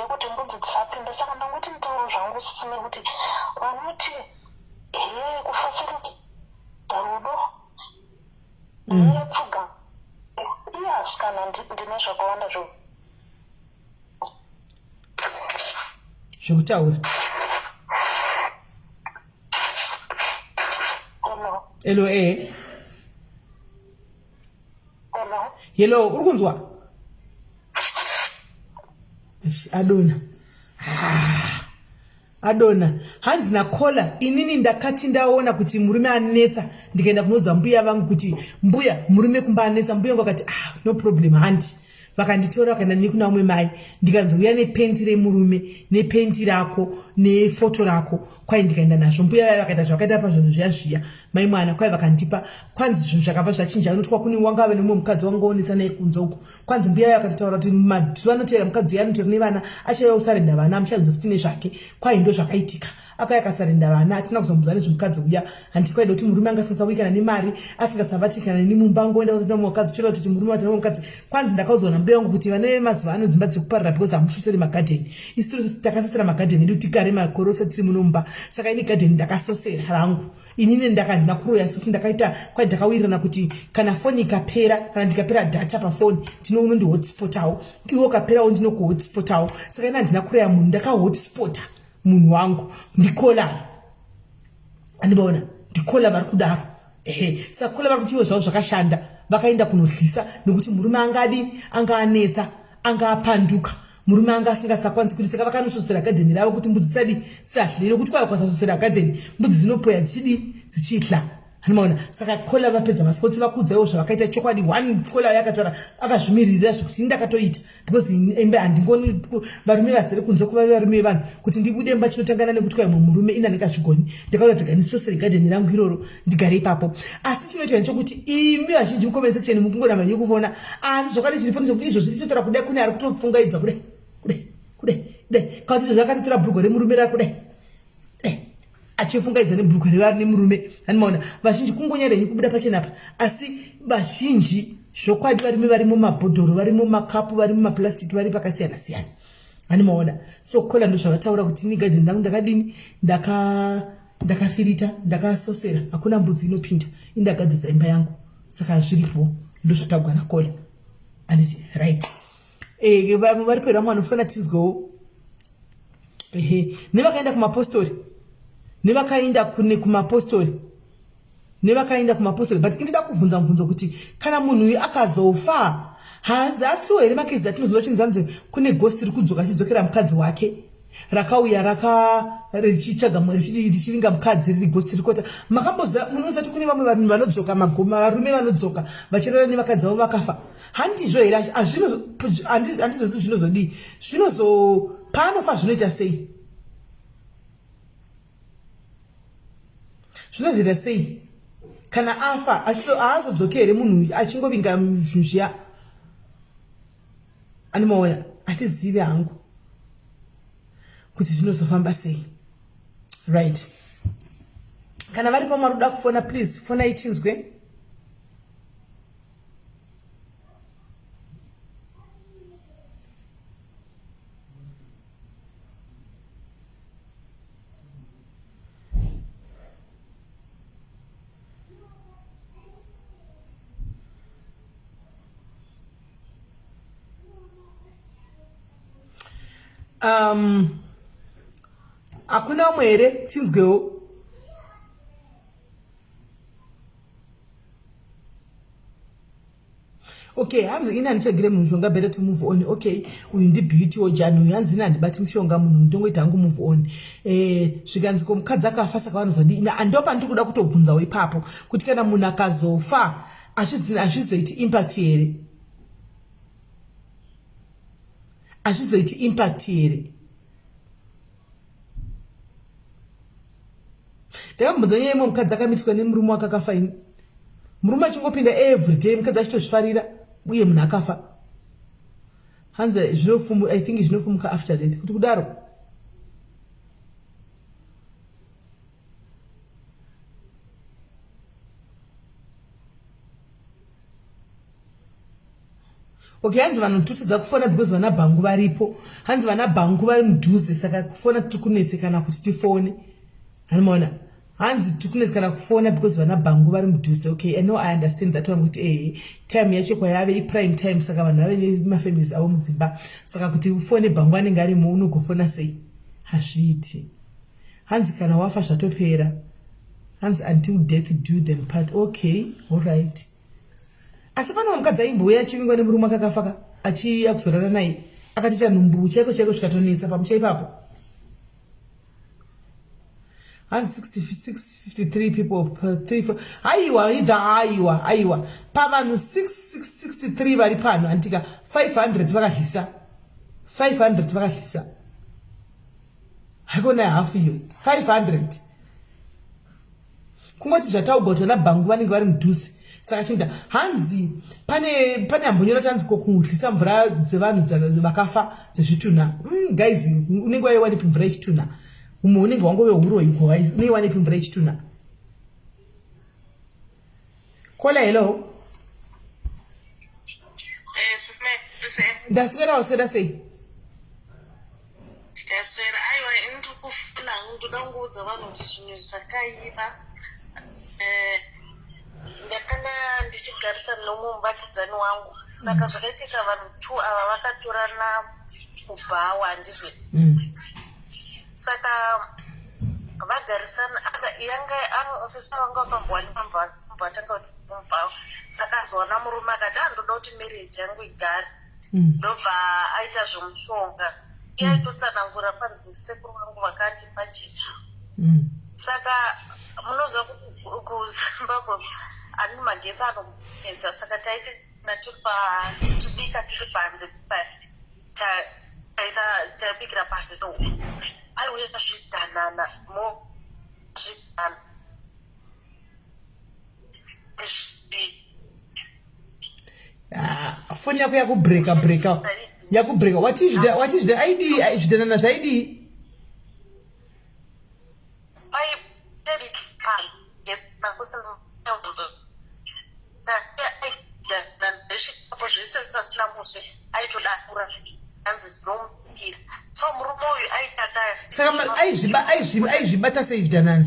Kuti mbudzi dzisapinda saka ndangoti mutauro zvangu usisine kuti vanoti kufasiridza rudo pfuga iyasi kana ndine zvakawanda zvekutaura. Hello, hello, uri kunzwa? Adona hanzi nakola inini ndakati ndaona kuti murume anetsa, ndikaenda kunodza mbuya vangu kuti mbuya murume kumba anetsa, mbuya wangu akati no problem handi, vakanditora vakaenda neni kuna umwe mai, ndikanzi uya nepenti remurume nepenti rako nefoto rako, kwai ndikaenda nazvo. Mbuya vaya vakaita zvakaita pazvinhu zviya zviya, mai mwana kwai vakandipa, kwanzi zvinhu zvakabva zvachinja, anotwa kuni wanga ave nemumwe mukadzi wanga onetsa naye kunze uko, kwanzi mbuya vaya vakataura kuti mazuva anotevera mukadzi uya anotori nevana achauya kusarenda vana amuchadzi futi nezvake, kwai ndo zvakaitika. Akauya akasarenda vana, atina kuzomudza nezvemukadzi uya, handi kwaida kuti murume angasasauyikana nemari asingasavatikana nemumba angoenda kuti nomukadzi chiro kuti murume wati nomukadzi. Kwanzi ndakaudzwa nambuya wangu kuti vana vemazuva ano dzimba dzekuparira because hamusoseri magadheni. Isi takasosera magadheni edu tigare makore ose tiri munomba, saka ini gadheni ndakasosera rangu. Inini ndakandina kuroya kuti ndakaita kwai ndakawirirana kuti kana foni ikapera, kana ndikapera data pafoni ndinoona ndi hotspotawo, iwo kaperawo ndinoku hotspotawo. Saka ina ndina kuroya munhu, ndaka hotspota munhu wangu, ndikola andibaona, ndikola vari kudaro. Saka kola vari kutiwo zvavo zvakashanda, vakaenda kunodlisa nekuti murume angadi anga anetsa, anga apanduka, murume anga asingasakwanisi kuti, saka vakanososera gadheni ravo kuti mbudzi dzisadi sadlire, kuti kwai kwasasosera gadheni mbudzi dzinopoya dzichidla. Hanimaona, saka kola vapedza masipotsi vakudzaiwo zvavakaita chokwadi. One kola yakataura akazvimirira zvekuti ndakatoita because embe handingoni varume vazere kunze kuva varume vanhu kuti ndibude mba chinotangana nekuti kwai murume ina ndikazvigoni, ndakaona kuti ndisosere gadheni rangu iroro ndigare ipapo. Asi chinoita nchokuti imi vazhinji mukomment section mukungona manyu kuvona, asi zvakadi zviripo ndezvokuti izvozvi tichotora kudai kune ari kutopfungaidza kudai kauti izvo zvakatitora bhurugwa remurume rako kudai achifungaidza nebhurugwa revari nemurume. Hanimaona, vazhinji kungonyarenyi kubuda pachenapa, asi vazhinji zvokwadi varume vari mumabhodhoro, vari mumakapu, vari mumaplastiki, vari pakasiyana siyana. Hanimaona, so kola ndo zvavataura kuti ini gadheni rangu ndakadini, ndakafirita, ndakasosera, hakuna mbudzi inopinda, indagadzisa imba yangu. Saka zviripo ndo zvatagwa nakola. Anditi right. Vari pedyo vamwe vanofana tizgowo. Nevakaenda kumapostori, nevakaenda kumapostori, nevakaenda kumapostori, but indida kubvunza mubvunzo kuti kana munhu akazofa haazasiwo here makezi atinoziva chinzanzi kune ghost riri kudzoka chidzokera mukadzi wake rakauya richivinga mukadzi riri ghost rikota. Makamboza munozati kune vamwe vanhu vanodzoka, varume vanodzoka vachirara nevakadzi vavo vakafa. Handizvo here, handizvo zvinozodii, paanofa zvinoita sei, zvinozoita sei kana afa haazodzoke here munhu achingovinga zvinhu zviya. Animaona, handizivi hangu kuti zvinozofamba sei. Right, kana vari pamari kuda kufona please fona itinzwe. Hakuna umwe here tinzwewo. Okay, hanzi ina ndichagire mushonga better to move on. Okay, uyu ndibhiti ojani, uyu hanzi ina ndibati mushonga munhu ndongoita hangu move on. Zvikanzi komukadzi akafa saka vanozodi ina andopa ndiri kuda kutobvunzawo ipapo kuti kana munhu akazofa hazvizoiti impact here, hazvizoiti impact here. Ndakamubvunza nyaya imwe mukadzi akamitiswa nemurume wakakafa ini. Murume achingopinda every day mukadzi achitozvifarira uye munhu akafa. Hanzi I think zvinofumuka after death. Kuti kudaro. Okay, hanzi vanotutudza kufona because vana bhangu varipo. Hanzi vana bhangu vari mudhuze saka kufona tiri kunetsekana kuti tifone. Hanomaona. Hanzi tiri kunetsekana kufona because vana bhangu vari mudhuze. Okay, I know I understand that one kuti time yacho kwayave prime time saka vanhu vave nemafamilies avo mudzimba. Saka kuti ufone bhangu anenge arimo unogofona sei? Hazviiti. Hanzi kana wafa zvatopera. Hanzi until death do them part. Okay, all right. Asi pana mukadzi aimbouya achivingwa nemurume akakafa achiuya kuzorara naye akati chanhumbu chaiko zvikatonetsa pamusha ipapo. Hanzi 53 people per 3 aiwa pavanhu 663 vari pano antika 500 vakahlisa 500 vakahlisa haikona hafu iyo 500 kungoti zvataugwa kuti vana bhangu vanenge vari mudhuze. Saka chinda hanzi pane ambonyora tanzi kokuhlisa mvura dzevanhu vakafa dzezvitunha. Guys, unenge waiwanepi mvura yechitunha? Umwe unenge wangove huro iko uneiwanepi mvura yechitunha? Kola hello. Ndaswera waswera sei? Ndaswera aiwa ndiri kufuna ndoda nguudza vanhu kuti zvinhu zvakaipa. Ndakanga ndichigarisana nomumwe muvakidzani wangu saka zvakaitika vanhu 2 ava vakatorana kubhawa handizvo. Saka vagarisana yanga sesa vanga vakambwani pambatanga kuti mubhawa. Saka azwana murume akati ndoda kuti marriage yangu igare. Ndobva aita zvomushonga iye aitotsanangura panzi sekuru vangu vakandipa jesu. Saka munoziva kuti kuzimbabwe ani magetsi anoenza saka taiti natibika tiri panze tabikira pasi to aiuya zvidhanana zvidhana foni yako yakubreka watizvida aidii zvidhanana zvaidii? Saka aizvibata sei zvidhanana?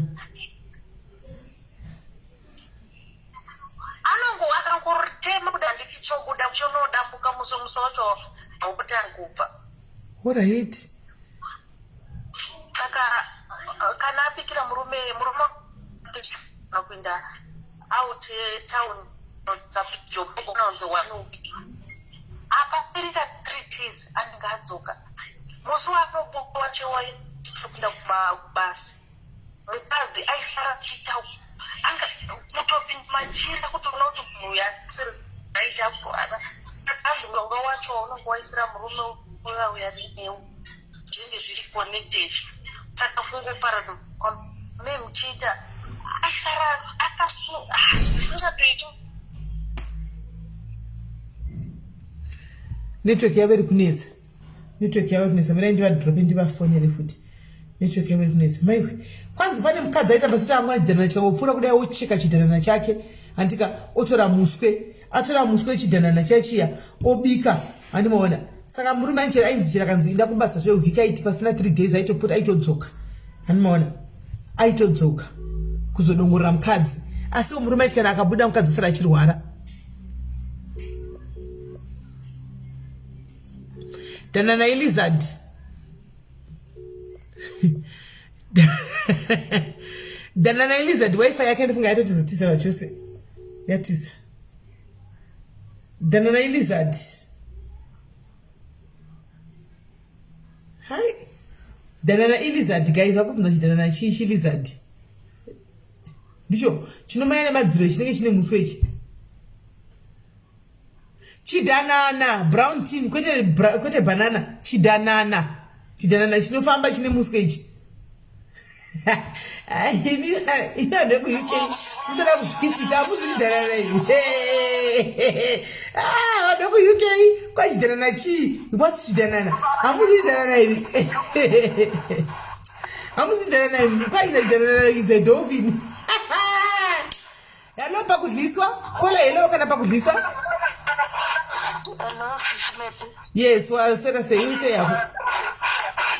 Akangorutema kuda ndichichobuda kuchonodambuka musomuso wacho haukutangubva. Alright. Saka kana apikira murume nakuinda out town jobonaunze wanuki akapirika 3 days anenge adzoka. Musi wanoboka wacho waitopinda kubasa mukadzi aisara chitau anga kutopinda machira kutoona kuti bhuya aitakurana. Saka mlongo wacho unenge waisira murume uya newe zvinenge zviri connected. Saka kungoparadza memuchiita aisara akasungatoiti network yavo iri kunetsa. Mira ndivadhirope ndivafonere futi. Network yavo iri kunetsa. Maiwe kwanzi pane mukadzi aita basa kuti amwana chidhanana chikangopfuura kudai ocheka chidhanana chake andika atora muswe chidhanana chachiya obika handimaona. Saka murume anchera ainzichera kanzi inda kumbasa zvevhiki aiti pasina 3 days aitodzoka handimaona aitodzoka kuzodongorera mukadzi. Asi murume aiti kana akabuda mukadzi usara achirwara. Dhanana ilizard. Dhanana ilizard wifi yake ndifunga yatotizotisa vachose. Yatisa. Dhanana ilizard. Hai. Dhanana ilizard guys vakubvunza chidhanana chichi lizard. Ndicho chinomaya nemadziro chinenge chine muswe ichi. Chidhanana brown tin kwete banana chidhanana chinofamba chine muswe ichi. imi ane ku UK musana kuzvitisa muzvidhanana ivi vane ku UK kwachidhanana chii ikwasichidhanana hamuzvidhanana ivi hamuzvidhanana ivi kwaina chidhanana izedovini yalo pakudliswa kola helo kana pakudlisa yes wasera seuse yako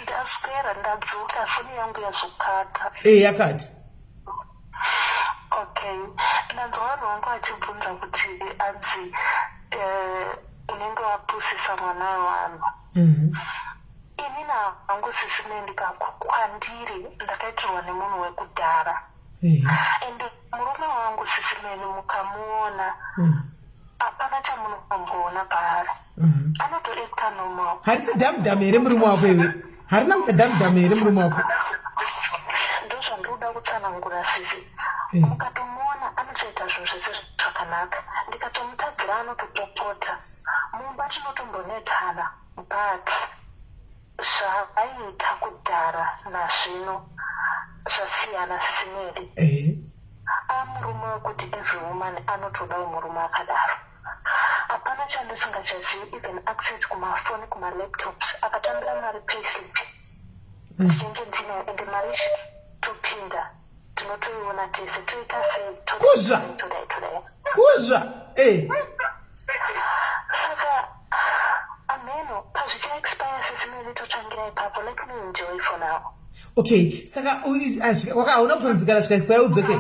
ndaswera ndadzoka foni yangu yazokata yakati okay ndanzwa vanhu vangu vachibvunza kuti anzi unenge wapusisa mwana wevanhu ini nahangu sisine ndikakwandiri ndakaitirwa nemunhu wekudhara ende murume wangu sisimeni mukamuona hapana chamunokamboona paari anotoeka normal harisi dhamudhamu here murume wako iwe harina kuita dhamudhamu here murume wako ndozvandoda kutsanangura sisi mukatomuona anotoita zvinhu zvese zvakanaka ndikatomutadzira anototopota mumba tinotombonetsana but zvaaita kudhara nazvino zvasiyana sisimeri amurume wekuti every woman anotodawo murume akadaro hapana chandisingachazivi even access kumafoni kumalaptops akatambira mari payslip tinenge ndinayo ende mari topinda tinotoiona tese toita kuzva saka ameno pazvichaexpire sisimeri totangira ipapo let me enjoy for now. Okay, saka wakaona kutonzikana zvikaispa udzoke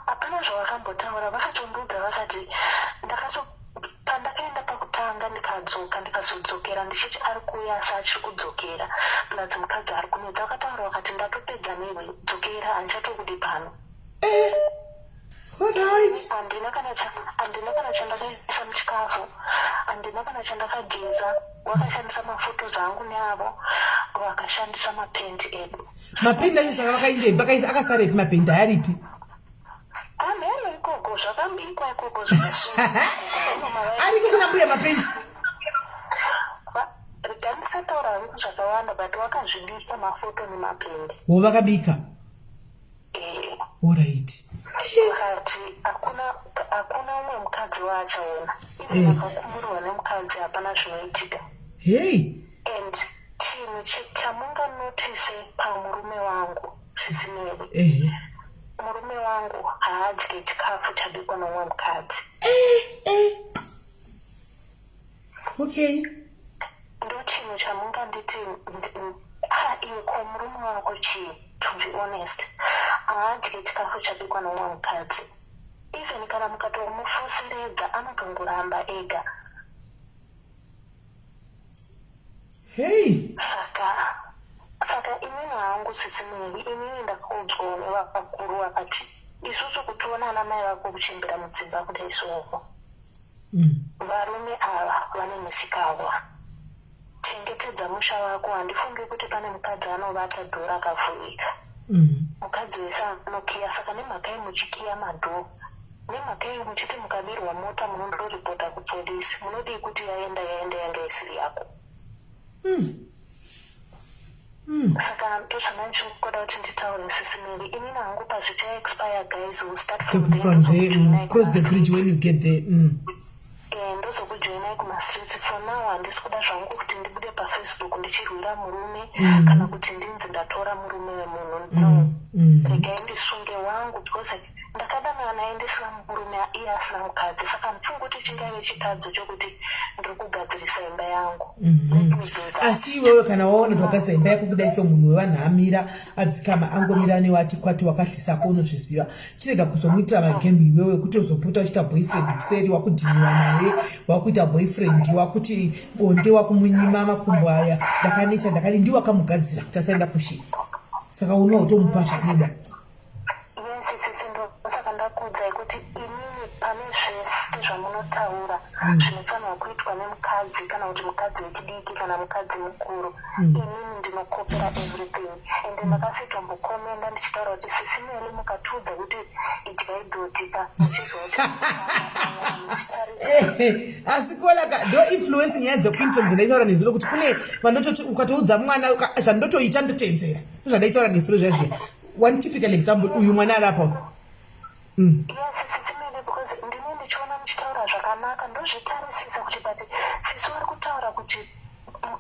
hapana zvavakambotaura vakatombuudza vakati pandakaenda pakutanga ndikadzoka ndikazodzokera ndichiti ari kuuya asi achiri kudzokera plus mukadzi ari kunedza vakataura vakati ndatopedza newe dzokera handichatokudi pano handina kana chandakaisa muchikafu handina kana chandakageza vakashandisa mafoto zangu neavo vakashandisa mapendi edu mapendi acho saka vakaindei akasarepi mapendi ayaripi amene ikoko zvakambikwa ikoko ariko kuna mbuya mapendi rikandisataura hangu zvakawanda but wakazvibika mafoto nemapendi vakabika alright vakati hakuna umwe mukadzi waachaona ive vakakumurwa nemukadzi hapana zvinoitika and chinhu chamunganotise pamurume wangu sisimeri murume wangu haadye chikafu chabikwa nomwe mukadzi okay ndo chinhu chamunganditi iwe kwa murume wako chii to be honest haadye chikafu chabikwa nomwe mukadzi even kana mukatomufusiredza anotongoramba ega saka imini hangu sisimiri imini ndakaudzwawo nevakuru vakati isusu kutiona ana mai vako kuchimbira mudzimba kudaisoko varume ava vane misikawa chengetedza musha wako handifungi kuti pane mukadzi anovata dhora akavhurika mukadzi wese anokiya saka nemhakai muchikiya madhoo nemhakai muchiti mukabirwa mota munondoripota kupolisi munodii kuti yaenda yanga isiri yako saka ndozvanandichikoda kuti nditaure sisimiri inini hangu pazvichaexpire guys will start from there cross the bridge when you get there ndozokujoinai kumastreets for now handisi kuda zvangu kuti ndibude pafacebook ndichirwira murume kana kuti ndinzi ndatora murume wemunhu no regai ndisunge wangu because ndakadana naye ndisina murume iye asina mukadzi saka ndifunga kuti chingaive chitadzo chokuti ndiri kugadzirisa imba yangu asi iwewe kana waona kuti wagadzira imba yako kudaiso munhu wevanhu amira adzikama angomira newati kwati wakahlisako unozviziva chirega kuzomuitira magemu iwewe kuti uzopota uchiita boyfriend kuseri wakudhiniwa naye wakuita boyfriend wakuti bonde wakumunyima makumbo aya ndakaneta ndakati ndi wakamugadzira kuti asaenda kushika saka unowa utomupa zvakuda saka ndakuudzai kuti inini pane zvese zvamunotaura zvinofanirwa kuitwa nemukadzi kana kuti mukadzi wechidiki kana mukadzi mukuru. Inini ndinokopera everything ende ndakasitombokomenda ndichitaura kuti sisi meli mukatiudza kuti idyai dhodika muchizwa kuti asi kolaka ndo influence nyaya dzekuinfluence ndaitaura nezuro kuti kune vanototi ukatoudza mwana zvandotoita ndotedzera zvandaichaura nesuro zvazvo. One typical example uyu mwana arapo. Yes, sisi meli because ndine ndichiona muchitaura zvakanaka ndozvitarisisa kuti but sisi vari kutaura kuti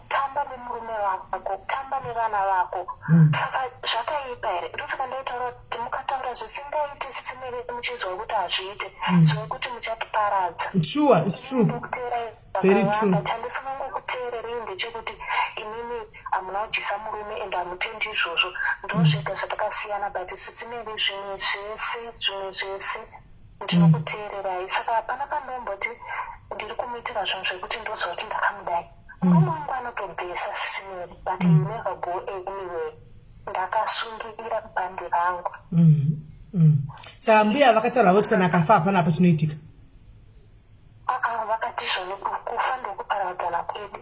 tamba nemurume wako, tamba nevana vako. Saka zvakaipa here? Ndosaka ndaitaura kuti mukataura zvisingaiti sisi meli muchizwa kuti hazviite zvive kuti muchatiparadza. Sure, it's true. Very true. Chandisingangokuteererei ndechekuti inini hamuna kudyisa murume ende hamutendi izvozvo. Ndozvega zvatakasiyana but sisi meli zvimwe zvese ndinokuteererai. Saka hapana kandomboti ndiri kumuitira zvinhu zvekuti ndozva kuti ndakamudai. Murume wangu anotobhesa sisi meli but you never go anywhere. Ndakasungira bhande rangu. Saka mbuya vakataura kuti kana akafa hapana apa chinoitika. Vakati zvone kufa ndokuparadzana kwedu.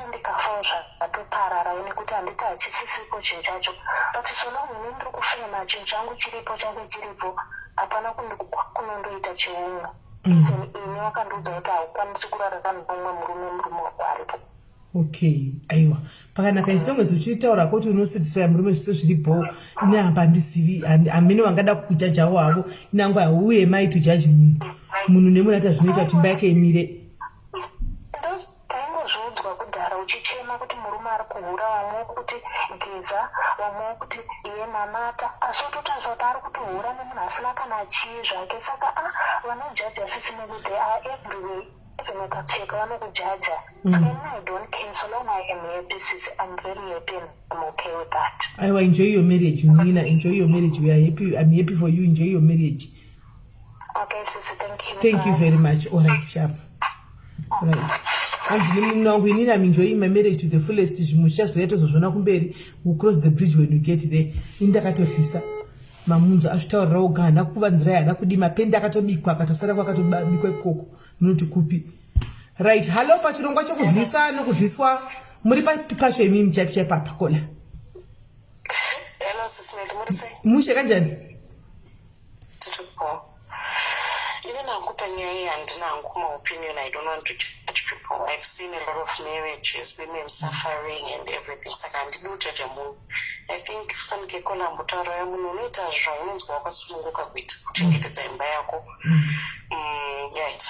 Ndikafawo zvatoparara nekuti handiti hachisisipo chinhu chacho. But zvona munhu ndiri kufema chinhu changu chiripo change chiripo hapana kunondoita chiunga. Even ini wakandiudza kuti haukwanisi kurarama nomumwe murume wako aripo. Okay, aiwa. Pakanaka isinongezi uchitaura kuti unosatisfy murume zvise zviripo ine hamba handisivi hamene vangada kukujajawo havo inangwa who am I to judge munhu nemunhu aita zvinoita kuti imba yake imire. Taingozviudzwa kudhara uchichema kuti murume ari kuhura, vamwe kuti geza, vamwe kuti iye mamata, asi utotariswa kuti ari kutohura nemunhu asina kana chii zvake. Saka vanojaja sisi meli they are everywhere. Even ukapfeka vanokujaja. I don't care so long I am happy sis, I'm very happy and I'm okay with that. Aiwa, enjoy your marriage Nina, enjoy your marriage. We are happy. I'm happy for you. Enjoy your marriage. Okay sis, thank you. Thank you very much. All right, sharp. All right. Anzi munhu wangu inini I'm enjoying my marriage to the fullest. Zvimuchazoita zvozvona kumberi. We'll cross the bridge when we get there. Indakatohlisa. Mamunzo ashitaurira oga hana kuvanzirai hana kudi mapendi akatobikwa akatosara kwakatobikwa ikoko munoti kupi. Right, hello pachirongwa chokudlisa nokudliswa muri pacho imi muchapicha papa kola. Hello sis Meli, muri sei? Mushe kanjani? Tiripo. Even nakupa nyaya handinangu opinion. I don't want to judge people. I've seen a lot of marriages, women suffering and everything. Saka handidi kujudge munhu. I think fanike kola mutauro yamunhu unoita zvaunonzwa wakasununguka kuita kuchengetedza imba yako. Right.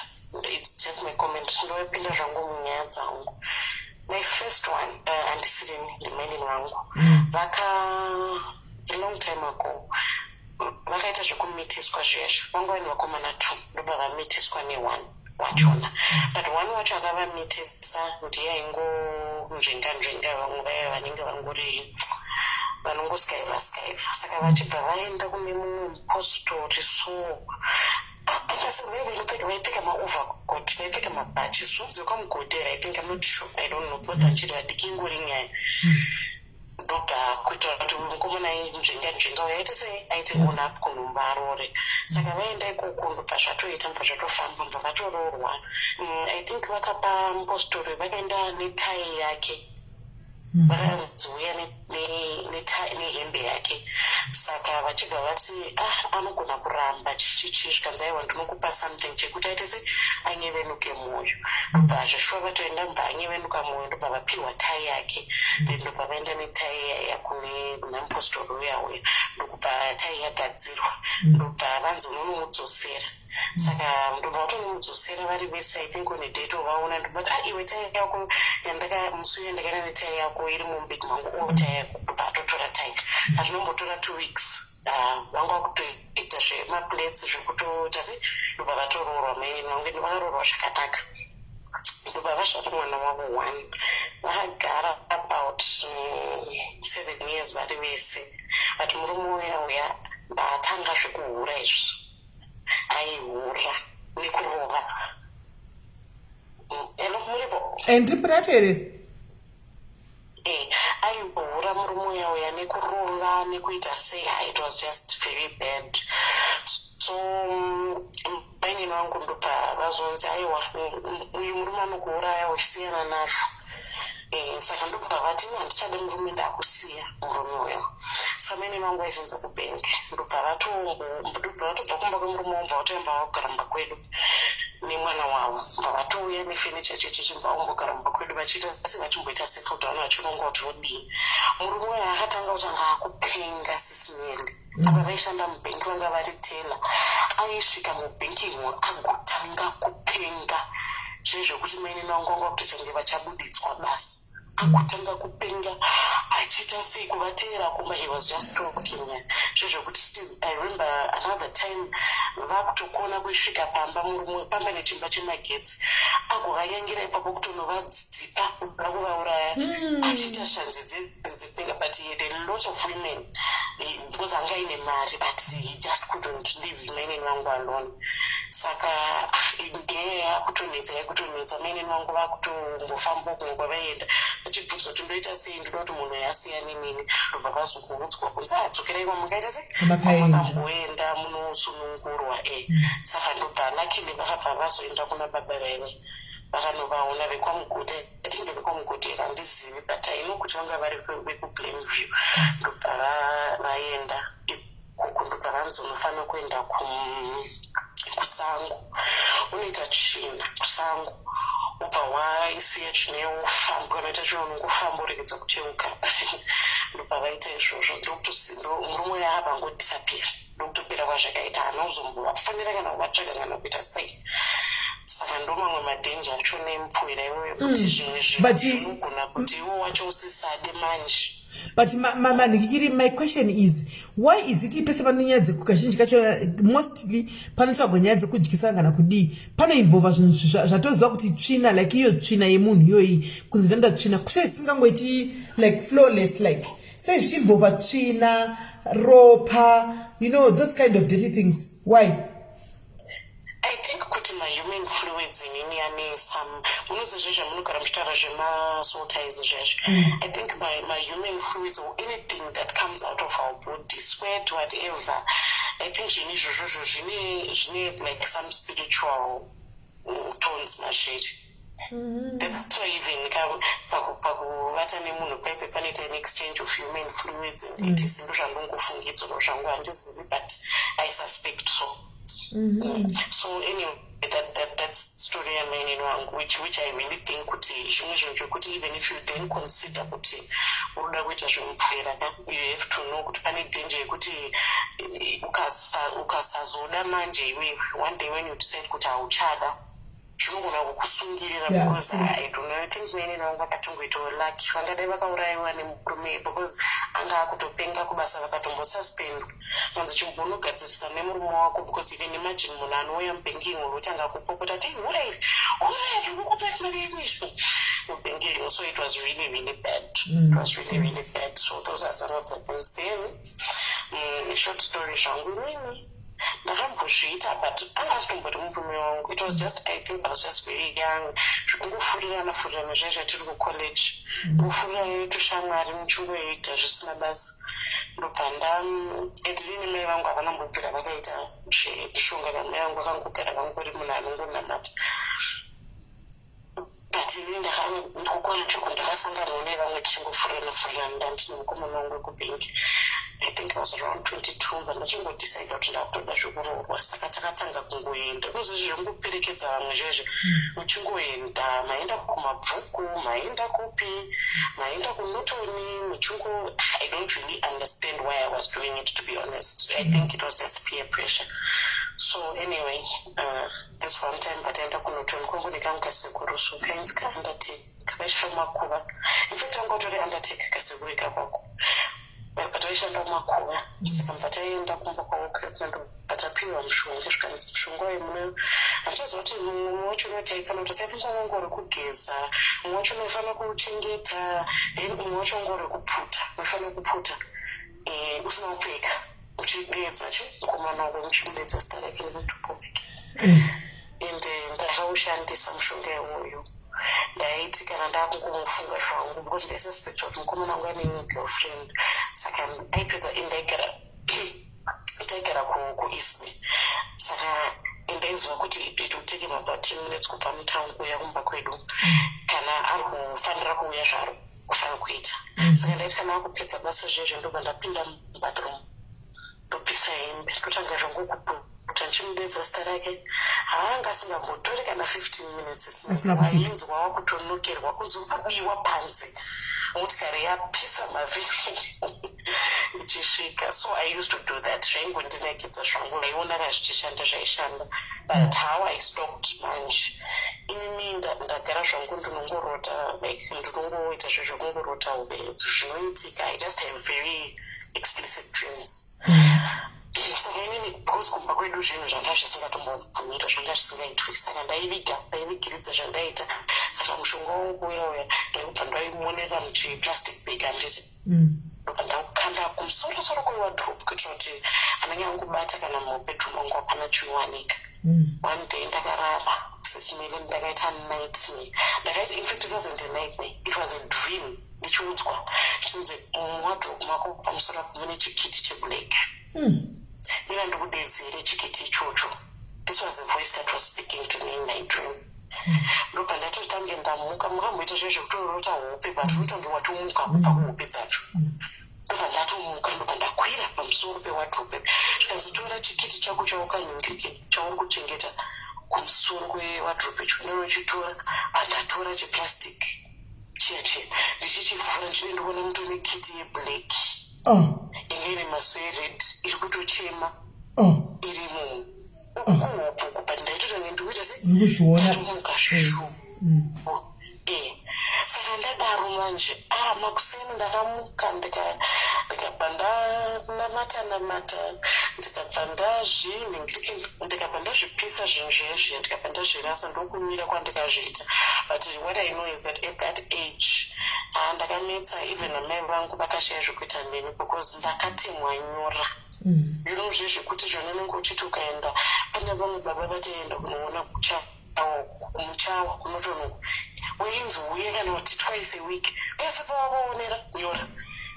It's just my comment. Ndopinda zvangu munyaya dzangu. My first one, handisiri ndimeni wangu. A long time ago, vakaita zvekumitiswa zviyazvo. Vanga vane vakomana 2, ndobva vamitiswa ne1 wachona. But one wacho akavamitisa ndiye aingonzvenga vamwe vaya vanenge vangori vanongoskaiva. Saka vachibva vaenda kune mumwe mupostori so vaipfeka maovercoat, vaipfeka mabhachi, so dzekwamugodhera, I think, I'm not sure, I don't know, because tanchiri vadiki ingori nyaya. Ndobva kuita kuti mukomana ainzvenga yaita sei aiti ona kunhumba arore. Saka vaenda ikoko ndobva zvatoita mbva zvatofamba mbva vatororwa. I think vakapa mupostori vakaenda netai yake. Vakadzouya nehembe yake. Saka vachibva vati anogona kuramba zvikanzaiwa ndinokupa something chekuti aite se anyevenuke mwoyo. Ndobva zveshuwa vatoenda mbva anyevenuka mwoyo ndobva vapiwa tai yake. Then ndobva vaenda netai yakune mupostori uyauya ndokubva tai yagadzirwa. Ndobva vanzi unomudzosera. Saka ndobva vatomudzosera vari vese, I think on a date vaona ndobva iwe tai yako musi uyo ndakaenda netai yako iri mumbegi mangu tai yako. Ndobva atotora tai. Hazvinombotora 2 weeks. Vanga kutoita zvemaplates zvekutota se ndobva vatororwa maini vangu vakarorwa zvakanaka. Ndobva vasvata mwana wavo 1. Vakagara about 7 years vari vese. But murume uya ndatanga zvekuhura izvi. Aihura nekurova. Hello muripo? Ndipiratere. Aihura murume uya nekurova nekuita sei. It was just very bad. So by maini wangu ndopa vazonzi aiwa uyu murume anokuuraya uchisiyana nazvo. Saka ndobva vati handichade murume ndakusiya murume uyo. Samaini vangu aizenza kubenki ndobva vatobva kumba kwemurume womba vatoemba vakugara mumba kwedu nemwana wavo mba vatouya nefenicha cheche chimba vombogara mumba kwedu vachiita sevachimboita settle down vachirongwa kuti vodii. Murume uyo akatanga kuti anga akupenga SIS MELLY. Apa vaishanda mubhenki vanga vari tela. Aisvika mubhenkimwo agotanga kupenga zvezvokuti maini vangu vanga kutochange vachabudidzwa basi. Akutanga kupenga achiita sei kuvateera kumba. He was just talking zvezvokuti I remember another time vakutokona kusvika pamba murume pamba nechimba chemagetsi agovayangira ipapo kutonovadzipa kuda kuvauraya achiita shanzi dzekupenga. But he had a lot of women because anga ine mari but he just couldn't leave maini vangu alone. Saka yakutonetsa maini vangu vakutombofamba kumwe kwavaenda vachibvunza kuti ndoita sei ndinoda kuti munhu yasiyane nini. Ndobva vazokuudzwa kunzi adzokerai kwamukaita sei makamboenda munosunungurwa. Saka ndobva lakini vakabva vazoenda kuna baba vaive vakanovaona vekwamugodi. I think vekwamugodi handizivi but I know kuti vanga vari vekuGlenview. Ndobva vaenda ikoko ndobva vanzi unofanira kuenda kusango unoita tsvina kusango ubva waisiya tsvina yeufamba kanoita tsvina unongofamba uregedza kucheuka. Ndobva vaita izvozvo murume yaabva ngodisapira ndokutopera kwazvakaita hana uzombova kufanira kana kuvatsvaga kana kuita sei. Saka ndo mamwe madhenja acho nemupwira iwoyo kuti zvimwe zvinogona kuti iwo wacho usisade manje. But my question is, why is it pese panonyaya dzekukazhinji kacho mostly panotsvagwa nyaya dzekudyisa kana kudii panoinvolva zvinhu zvatoziva kuti tsvina like iyo tsvina yemunhu iyoyi kunzi ndanda tsvina kusei zisingangoiti like flawless like sei zvichiinvolva tsvina ropa those kind of dirty things. Why? I think kuti mahuman fluids inini ane some munozi zvezvo munogara muchitaura zvemasoltize zvezvo. I think my human fluids or anything that comes out of our body, sweat, whatever, I think zvine izvozvo zvine like some spiritual tones mashiri. That's why even pakuvata nemunhu paipe panoita an exchange of human fluids and it is ndo zvandongofungidzwa zvangu handizivi but I suspect so. So anyway, that's story yamaini wangu which I really think kuti zvimwe zvinhu zvekuti even if you then consider kuti unoda kuita zvemupfera you have to know kuti pane danger yekuti ukasazoda manje iwewe one day when you decide kuti hauchada zvinogona kukusungirira because I don't know. I think maini vangu vakatongoitawo lucky vangadai vakaurayiwa nemurume because anga akutopenga kubasa vakatombosuspendwa vanzi chimbonogadzirisa nemurume wako because even imagine munhu anouya mubhengimwe kuti anga kupopota ti urairi mubhengimwe. So it was really really bad. It was really really bad. So those are some of the things. Then short story zvangu mimi ndakambozviita but anga asitombori murume wangu. It was just I think I was just very young. Kungofurirana zvaizvo tiri kucollege kufurirana netushamwari muchingoita zvisina basa. Ndobva edini mai vangu havana mbopira vakaita zvekushonga. Vamai vangu vakangogara vangori munhu anongonamata but ini ndikucollege uko ndakasanganawo nevamwe tichingofurirana ndandine mukomana wangu wekubhenki. I think I was around 22 but ndachingodecide kuti ndakutoda zvekuroorwa. Saka takatanga kungoenda nozvezvingoperekedza vamwe zvezvo muchingoenda maenda kumabvuku maenda kupi maenda kunotoni muchingo. I don't really understand why I was doing it, to be honest. I think it was just peer pressure. So anyway, this one time vataenda kunotoni kwangu nekangasekuru so kainzi kaundertake kakaisvika makuva. In fact angotori undertake kasekuru ikapako but vaishanda kumakuva. Saka mbataenda kumba kwaokrepment batapiwa mushonga zvikanzi mushonga wemuno handichaziva kuti mumwe wacho unoti aifanira kuti saifanira wangu uri kugeza mumwe wacho unofanira kuchengeta then mumwe wacho wangu uri kuputa unofanira kuputa usina kupfeka uchibedza chi mukomana wangu muchimubedza zita rake nemutupomeke ende ndakaushandisa mushonga iwoyo. Ndaiti kana ndakungomufunga zvangu because ndaisuspecta kuti mukomana wangu ane girlfriend. Saka aipedza ndaigara kuismi. Saka ndaiziva kuti it will take him about 10 minutes kubva mutown kuuya kumba kwedu kana ari kufanira kuuya zvaari kufanira kuita. Saka ndaiti kana akupedza basa zvezvo ndobva ndapinda mubathroom ndopisa hembe ndotanga zvangu kuputa ndichimudedza zita rake. Haanga asingambotori kana 15 minutes ainzwawo kutonokerwa kunzi kubiwa panze motikari yapisa mavhiri ichisvika. So I used to do that. Zvaingondinakidza zvangu ndaiona zvichishanda zvaishanda, but how I stopped manje inini ndagara zvangu ndinongorota, like ndinongoita zvezvekungorota upenzi zvinoitika. I just have very explicit dreams. Saka inini because kumba kwedu zvinhu zvanga zvisingatombobvumira, zvanga zvisingaitwi, saka ndaivigiridza zvandaita. Saka mushonga wangu uya ndaibva ndaimonera muchiplastic bag handiti ndobva ndaukanda kumusoro kwewardrobe kuitira kuti anenge angubata kana mubedroom wangu hapana chinowanika. One day ndakarara SIS MELLY ndakaita nightmare. Ndakaita, in fact it wasn't a nightmare, it was a dream. Ndichiudzwa chinzi muwardrobe mako pamusoro mune chikiti cheblack. Mina ndikudedzere chikiti ichocho. This was a voice that was speaking to me in my dream. Ndobva ndatotange ndamuka, mukamboita zvezvo kutorota hope, but unotonge watomuka kubva kuhope dzacho. Ndobva ndatomuka ndobva ndakwira pamusoro pewardrobe. Zvikanzi tora chikiti chako chaukanyingirike chauri kuchengeta kumusoro kwewardrobe icho. Ndinochitora andatora cheplastic chiya ndichichivhura ndichide ndikuona muto nekiti yeblack inge ine maso ered iri kutochema iri kuhopo kubva ndaitotange ndikuita sendatomuka zvishu. Saka ndadaro manje makuseni ndakamuka ndikabva ndanamatana ndikabva ndazvipisa zvinhu zvezvi ndikabva ndazvirasa ndokumira kwandikazviita. But what I know is that at that age ndakanetsa, even amai vangu vakashaya zvekuita neni because ndakatemwa nyora. You know zvezvekuti zvanonenge uchiti ukaenda pane vamwe baba vataenda kunoona kumuchawa kunotono wainzi uye kana kuti twice a week, pese pawavaonera nyora,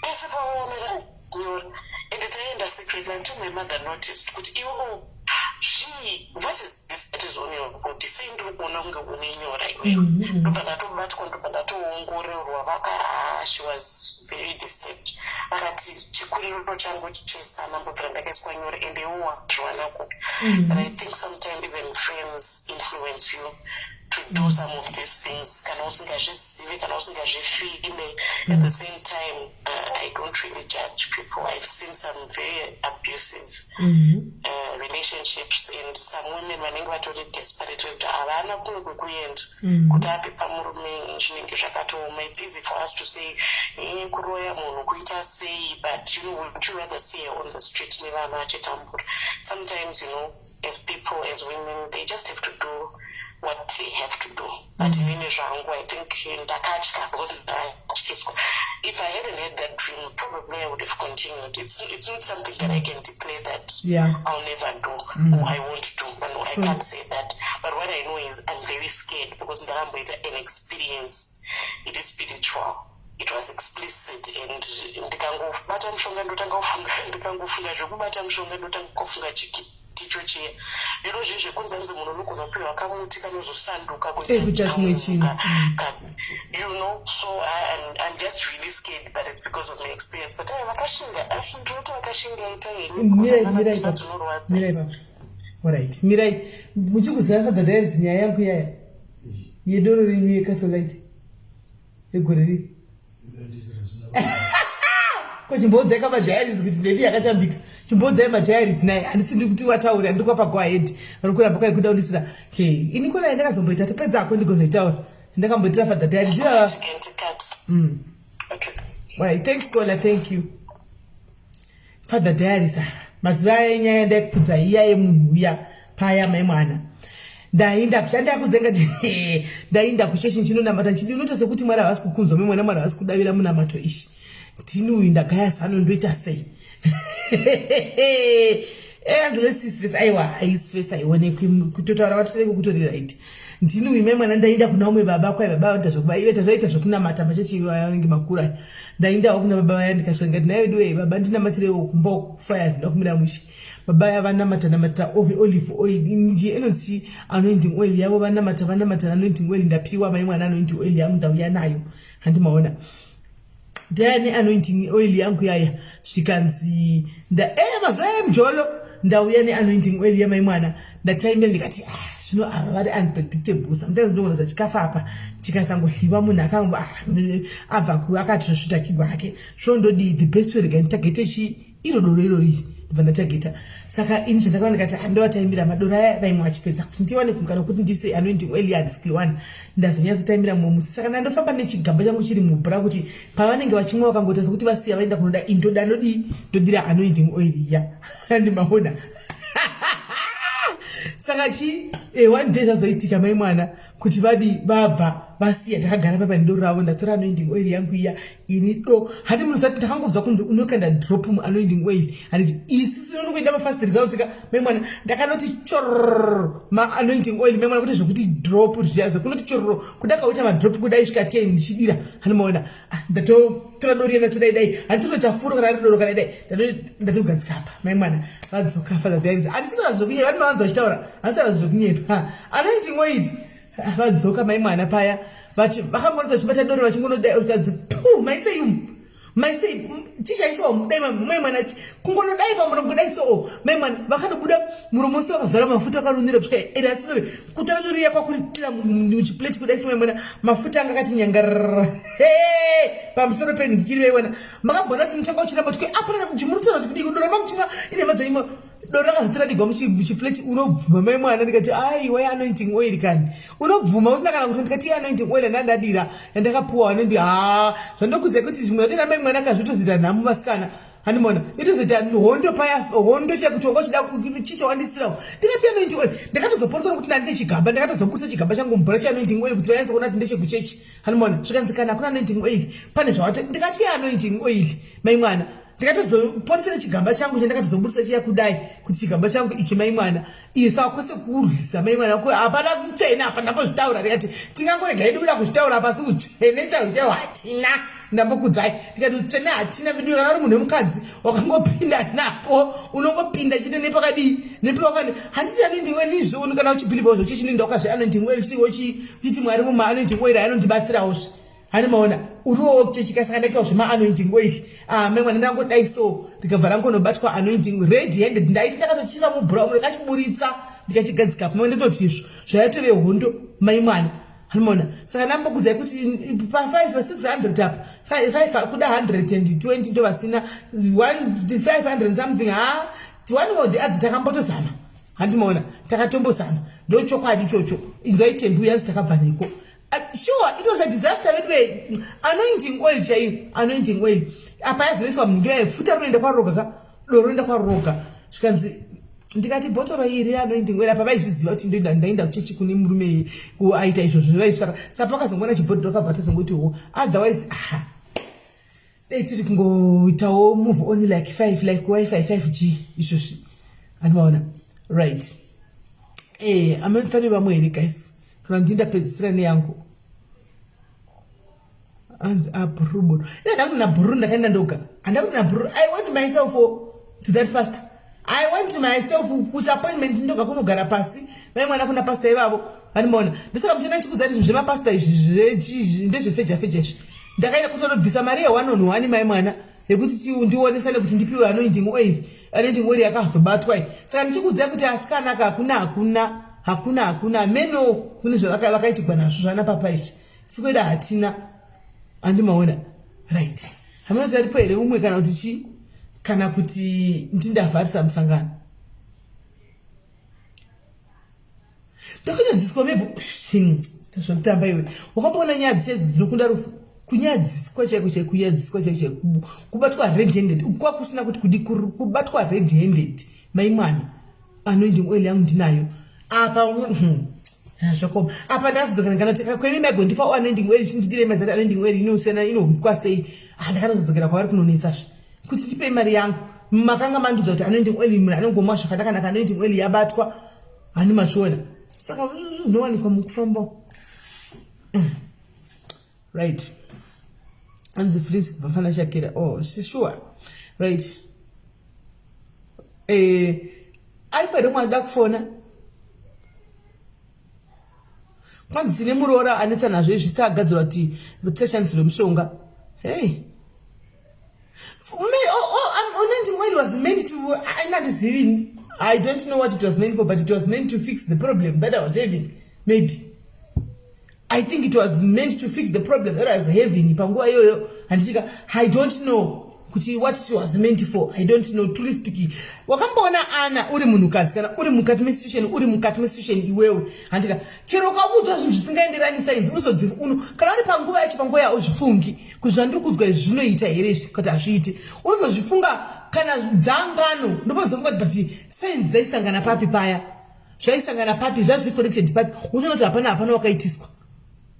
pese pawavaonera nyora. And taenda secretly until my mother noticed kuti iwo what is this that is on your body? Sei ndiri kuona kunge une nyora iweyo. Ndobva ndatobatwa, ndobva ndatoongororwa. She was very disturbed. Vakati chikuriro changu chesana ndobva ndakaiswa nyora ende iwowa zviwanako. But I think sometimes even friends influence you to do some of these things. Kana usingazvizivi, kana usingazvifile. At the same time, I don't really judge people. I've seen some very abusive relationships and some women vanenge vatori desperate kuti havana kumwe kwekuenda kuti ape pamurume zvinenge zvakatooma. It's easy for us to say kuroya munhu kuita sei, but you know, would you rather see her on the street nevana vachitambura? Sometimes, you know, as people, as women, they just have to do what they have to do. But inini zvangu, I think ndakatya because ndatyiswa. If I hadn't had that dream, probably I would have continued. It's not something that I can declare that I'll never do or I won't do. No, I can't say that. But what I know is I'm very scared because ndakamboita an experience. It is spiritual. It was explicit and ndikangobata mushonga ndotanga kufunga zvekubata mushonga ndotanga kufunga ticho chiya. Zviro zvezvo kunzanzi munhu unogona kupiwa kamuti kanozosanduka kuti you know. So I'm just really scared, but it's because of my experience. But vakashinga ndinoti vakashinga ita mirai alright. Mirai, muchikuziva Father Diaries nyaya yangu yaya yedoro renyu yekasolaiti egore riri ko chimbodza kamadhairis kuti ndevi yakatambika. Chimbodza madhairis naye handisindi kuti wataura ndikwa pa go ahead vari kuramba kwaikudaudisira. Ini kona ndakazomboita tapedza ako ndigozoitaura ndakamboitira Father Diaries right. Thanks Kola, thank you. Father Diaries mazuva enyaya ndaikudza iya yemunhu uya paya mai mwana ndainda kudzenga ndainda kuchechi chinonamata chidi unoita sekuti mwari havasi kukunzwa memwana mwari havasi kudavira munamato ishi tini uyu ndagaya zano ndoita sei azve sisface aiwa aisface aionekwi kutotaura vatotenge kutori right. ndini uyu maimwana ndaenda kuna umwe baba kwai baba vaita zvokunamata machechi vanenge makura ndaendawo kuna baba vaya ndikasvika ndikati naiwedu baba ndinamatirewo kumba kufraya zvinoda kumira mushe baba ya vanamata olive oil inji inonzi anointing oil yavo vanamata anointing oil ndapiwa maimwana anointing oil yangu ndauya nayo handimaona ndayane anointing oil yangu yaya zvikanzi mazuva emujolo ndauya neanointing oil yamaimwana ndataimira ndikati zvino ava vari unpredictable sometimes ndinoona chikafa apa chikasangohliwa munhu akanga abva akatozvitakirwa hake zvondodi the best way reganitagete iro doro irori ndibva ndatageta saka ini zvandakaona ndikati handovataimira madoro aya vaimwe vachipedza kuti ndiwane kumukana kuti ndise anointing oil yadiskilwan ndazonyatsotaimira mumwe musi saka ndandofamba nechigamba changu chiri mubhura kuti pavanenge vachimwa vakangoita sekuti vasiya vaenda kunoda indoda ndodira anointing oil iya andimaona saka one day zvazoitika maimwana kuti vadi vabva vasiya takagara papa ndoro ravo ndatora anointing oil yangu iya ini hati munhu zati ndakangobva kunzi unokanda drop muanointing oil handiti isi unokuenda mafast results ka maimwana ndakanoti chorro maanointing oil maimwana kuti zvokuti drop zviya zvokunoti chorro kuda kauita madrop kudai svika 10 ndichidira handimaona ndatotora dori yena todaidai handitotafuro kana ridoro kana dai ndatogadzika apa maimwana vadzoka fadza daisi handisina zvokunyepa vandimavanza vachitaura handisina zvokunyepa anointing oil vadzoka maimwana paya vakangonisa vachibata doro vachingonodai ukadzi maisei chichaisiwa mudai maimwana kungonodai pamuromo kudai so maimwana vakanobuda muromo wose wakazara mafuta akanonira kusvika erasinore kutara dori yakwakuritira muchipleti kudai so maimwana mafuta anga akati nyangarara pamusoro penhikiri maimwana makambona kuti mutanga uchiramba kuti apana chimurutana kuti kudii doro makuchimwa ine madzaimo doro rakazotira digwa muchipleti unobvuma maimwana ndikati aiwa anointing oil kani unobvuma usina kana kuti ndikati anointing oil andandadira yandakapuwa wanendi zvandokuziva kuti zvimwe vatenda maimwana akazvitozita nhamu vasikana handimona itozoita hondo paya hondo chekuti wanga uchida chicha wandisirawo ndikati anointing oil ndakatozoporesana kuti ndandine chigamba ndakatozobudisa chigamba changu mubhura cheanointing oil kuti vayanze kuona kuti ndechekuchechi handimona zvikanzikana hakuna anointing oil pane zvawati ndikati anointing oil maimwana ndikatozoporesana chigamba changu chandakatozobudisa chiya kudai kuti chigamba changu ichi maimwana iyo saka kwese kurwisa maimwana hapana kutsvena apa ndambozvitaura ndikati tingangorega hedu kuda kuzvitaura pasi utsvene chaucha hatina ndambokudzai ndikati utsvene hatina vedu kana uri munhu wemukadzi wakangopinda napo unongopinda chine nepakadii nepakadi handiti anointing oil izvoni kana uchibhilivha zvo chichinenda wakazve anointing oil siwo uchiti mwari muma anointing oil anondibatsirawozve handimaona uriwo kuchechika saka ndaitawo zvemaanointing oil maimwana ndangodai so ndikabva rangonobatwa anointing red handed ndaiti ndakatochisa mubhura umwe ndikachiburitsa ndikachigadzika pa maimwana ndototi izvo zvaitove hondo maimwana handimaona saka ndambokuzai kuti pa 600 apa 5 kuda 120 ndovasina 500 something one or the other takambotozama handimaona takatombozama ndochokwadi ichocho inzwaitembi uyanzi takabva neko. Sure, it was a disaster anyway. Anointing oil chai, anointing oil. Apa yazoiswa mnge futa rinoenda kwaroka ka, roenda kwaroka. Zvikanzi ndikati botoro iri anointing oil apa vaizviziva kuti ndaenda kuchechi kune murume kuaita izvozvo vaisvara. Saka pakazongona chibhodhoro kabva tozongoti otherwise dai tiri kungoitawo move only like 5 like wifi 5G izvozvi. Anoona right. Amene pane vamwe here guys. Kana ndindapedzisira neyangu and abrubo ndakuna buru ndakaenda ndoga andakuna buru I went myself to that pastor. I went myself kuch appointment ndoga kunogara pasi vaimwana kuna pastor ivavo vanimona ndisaka mchena chikuzati zvemapastor izvi ndezvefeja izvi ndakaenda kutonobvisa mari ye1 on 1 maimwana yekuti ndionesane kuti ndipiwe anointing oil yakazobatwa saka ndichikudzai kuti asikanaka hakuna meno kune zvavakaitigwa nazvo zvana papa izvi sikweda hatina andimaona right hamuna kuti aripo here umwe kana kuti kana kuti ndindavharisa musangano ndakanyadziswa mebo zvokutamba iwe wakamboona nyadzi chedzi dzinokunda rufu kunyadziswa chaiko chaiko kunyadziswa chaiko chaiko kubatwa red handed kwakusina kuti kudi kubatwa red handed maimwana anointing oil yangu ndinayo apa zvakoma apa ndazozokana kana kwemi magondipa anointing oil chindidire mazati anointing oil inosiyana inohwikwa sei ndakatozozokera kwavari kunonetsazve kuti tipei mari yangu makanga mandudza kuti anointing oil munhu anongomwa zvakanaka anointing oil yabatwa hani mazviona Saka zvinowanikwa mukufamba. Right. Anzi please vafana Shakira. Oh, sure. Right. Aipere mwada kufona. Kwanzi sine murora anetsa nazvo zvisagadzirwa kuti vitseshanisirwe mushonga. Hey. It was meant to, I don't know what it was meant for, but it was meant to fix the problem that I was having. Maybe. I think it was meant to fix the problem that I was having. And I don't know what she was meant for. I don't know, truly speaking. Wakambona ana uri munhukadzi kana uri mukati mesituation iwewe. Handika chero kwabudzwa zvinhu zvisingaenderani sainzi unozodziva kana uri panguva yacho uzvifungi kuti zvandiri kudzwa izvi zvinoita here kuti hazviiti. Unozozvifunga kana dzangano ndopozofunga kuti sainzi dzaisangana papi paya. Zvaisangana papi zvazviconnected papi. Unoona kuti hapana wakaitiswa.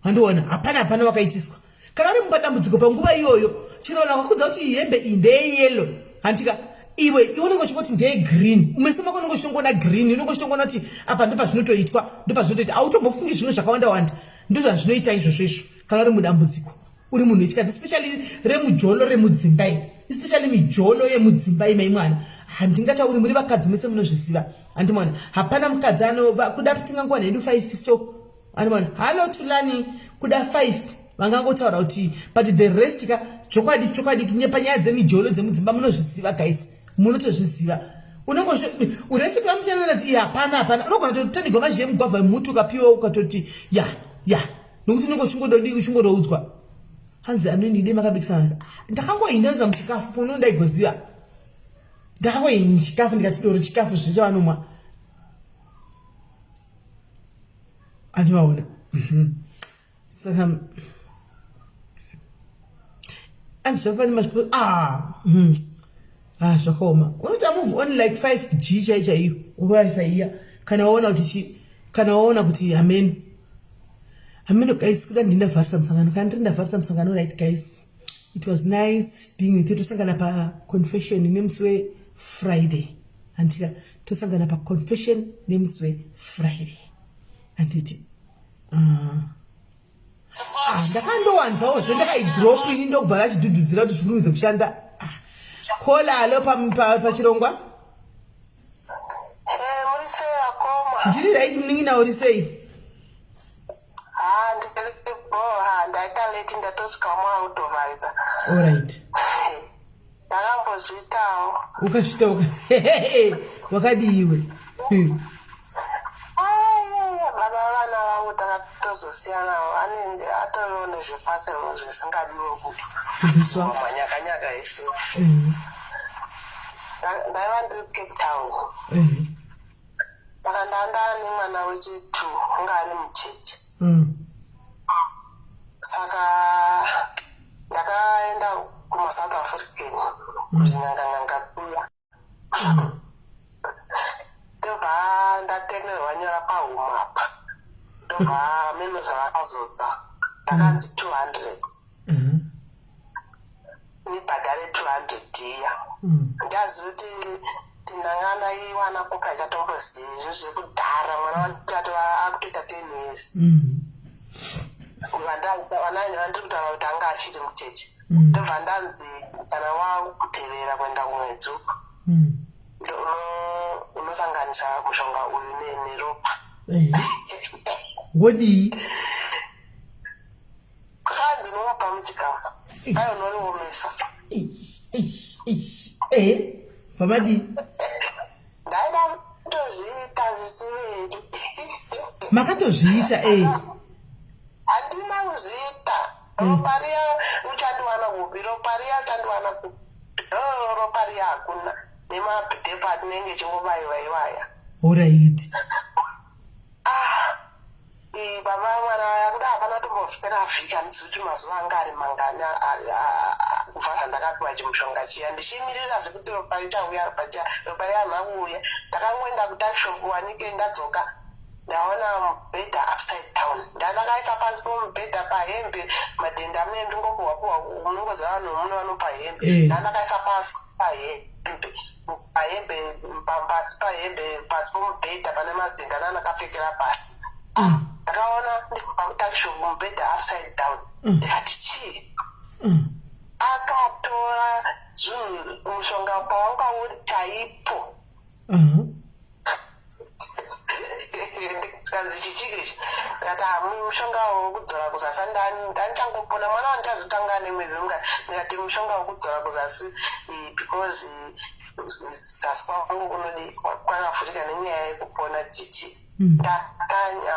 Handiona hapana wakaitiswa. Kana uri mupadambudziko panguva iyoyo chirona kwakudza kuti hembe iyi ndeyellow. Handika iwe unenge uchingoti ndeye green. Umesema ko unenge uchingona green, unenge uchingona kuti apa ndipo zvinotoitwa, autombofungi zvino zvakawanda wanda. Ndizvo zvinoita izvo. Kana uri mudambudziko, uri munhu wechikadzi, especially remujolo remudzimbai, especially mijolo yemudzimbai mai mwana. Handingatauri muri vakadzi mese munozviziva. Handimona hapana mukadzi kuda tingangwana hedu 5 so. Handimona halo tulani kuda 5 vangangotaura kuti but the rest chokwadi panyaya dzemijolo dzemudzimba munozviziva guys, munotozviziva. Uresipi vamuchanana kuti hapana unogona totandigwa mazhiye mugwavha mutu ukapiwa ukatoti ya nokuti unenge uchingodoudzwa hanzi anondide makabikisana. Ndakangoindanza muchikafu pono ndaigoziva. Ndakangoini muchikafu ndikati doro chikafu zvichavanomwa. Andivaona. Saka andizvapani mazvipo zvakaoma. Unoti move on like 5G chaiyo wifi iya kana waona kuti amen guys kuda ndinavharisa musangano kana ndinavharisa musangano. Right guys, it was nice being with you. Tosangana pa confession nemusi weFriday. Andika tosangana pa confession nemusi weFriday. Anditi ndakandowanzawo zvendakaidrop ini ndokubva chidhudhudzira kuti zvikurumidze kushanda. Kola alo pachirongwa. Muri sei akoma? Ndiri right munin'ina uri sei? Ndaita late ndatosvika mwaautovhariza. All right. Ndakambozviitawo. Ukazviita wakadiwe. Baba vana vangu takatozosiyanawo anenge atoriwo nezvepatero zvisingadiwo kubviswa manyakanyaka ese. Ndaiva ndiri Cape Town. Saka ndandane mwana wechitu unga ari mucheche. Saka ndakaenda kumaSouth African kuti nganga kuya. Ndobva ndatemerwa nyora pahumapa. Ndobva meno zvavakazodza ndakanzi 200. Nibhadhare 200 iya. Ndaziva kuti ndingangana iwana koka ichatomboziva izvo zvekudhara. Mwana watova akutoita 10 years. Vandiri kutaura kuti anga achiri mucheche. Ndobva ndanzi kana wakutevera kuenda kumwedzi uko unosanganisa mushonga uyu neropa. Wodi kadzi nomupa muchikafu ayonoriomesa. Pamadi ndaida kutozviita zvisiveri. Makatozviita handina kuzviita. Ropa riya uchandiwana kupi? Ropa riya uchandiwana kupi? Ropa riya hakuna nemabhidhepa atinenge chingobaiwa iwaya. Alright. Baba mwana yakuda hapana tombosvera vhiki handiziti mazuva anga ari mangani kubva zvandakapiwa chimushonga chiya ndichimirira zvekuti ropa richauya ropa riya harina kuuya. Ndakangoenda kutakishopu wanike ndadzoka ndaona mubhedha upside down. Ndandakaisa pasi pomubhedha pahembe madhenda amene ndingopuhwapuhwa munongoziva vanhu muno vanopa hembe. Ndandakaisa pasi pahembe pahembe pasi pahembe pasi pomubhedha pane mazidenganana akapfekera pasi. Ndakaona ndikupakutakisho mubhedha upside down. Ndikati chii? Akatora zvinhu mushonga pawanga uri chaipo. Ndikanzi chichiki ndikati mushonga wekudzora kuzasi ndanichangopona mwana wandichazotanga nemwedzi ndikati mushonga wekudzora kuzasi because zasi kwangu kunodi kwakavhurika nenyaya yekupona chichi. Ndakanyanya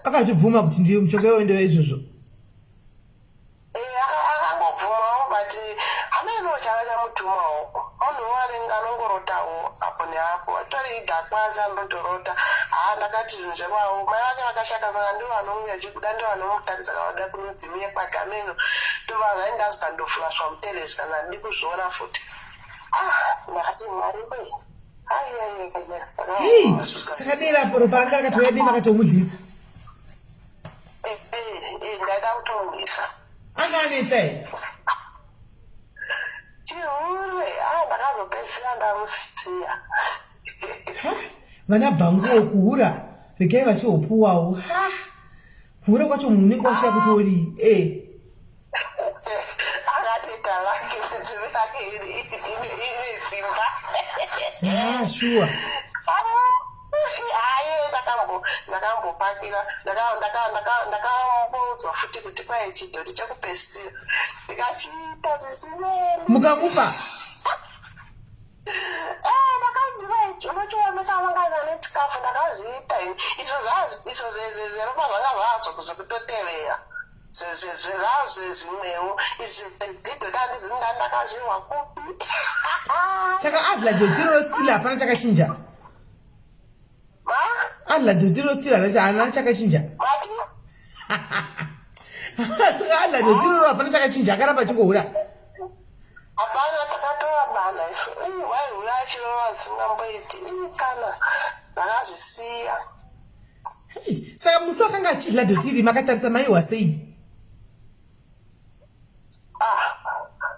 akachibvuma kuti ndiye mushonga wendeva izvozvo. Akangobvumawo but hameno changa chamutumawo munhu warenga anongorotawo apo neapo atori idhakwazi anotorota. Ndakati zvinhu zvekwawo mai vake vakashaka saka ndivo vanomwe achikuda ndivo vanomutarisa kavada kunodzimie kwake ameno ndovazai ndazikandofulashwa muterezi kana handidi kuzviona futi. Ndakati mwari we saka dera ropa ranga rakatouya dema akatomudlisa. Ndaida kutomudlisa. Anga anesa here? Chihure ndakazopedzisira ndamusiya. Vana bhangu kuhura regai vachihopuwawo. Kuhura kwacho munhu unenge washaya kuti uri akatoita lake nzeve rake ine simba. Sure. Ndakambopakira ndakambodzwa futi kuti kwai chidhoti chekupedzisira ndikachiita zvisinei. Mukamupa? Ndakanzi unochiomesa vangana nechikafu ndakazviita izvo zeropa zvanga zvadzo kuzokutotevera zvezvimwewo izvi ndidhoti handizivi ndakazvirwa kupi. Saka adla dotiro still hapana chakachinja. Adla dotiro still hapana chakachinja. Saka adla dotiro hapana chakachinja akaramba chingohura. Hapana takatora bana ife. Waihura chirova zisingamboiti kana ndakazvisiya. Saka musi wakanga achidla dotiri makatarisa maiwa sei?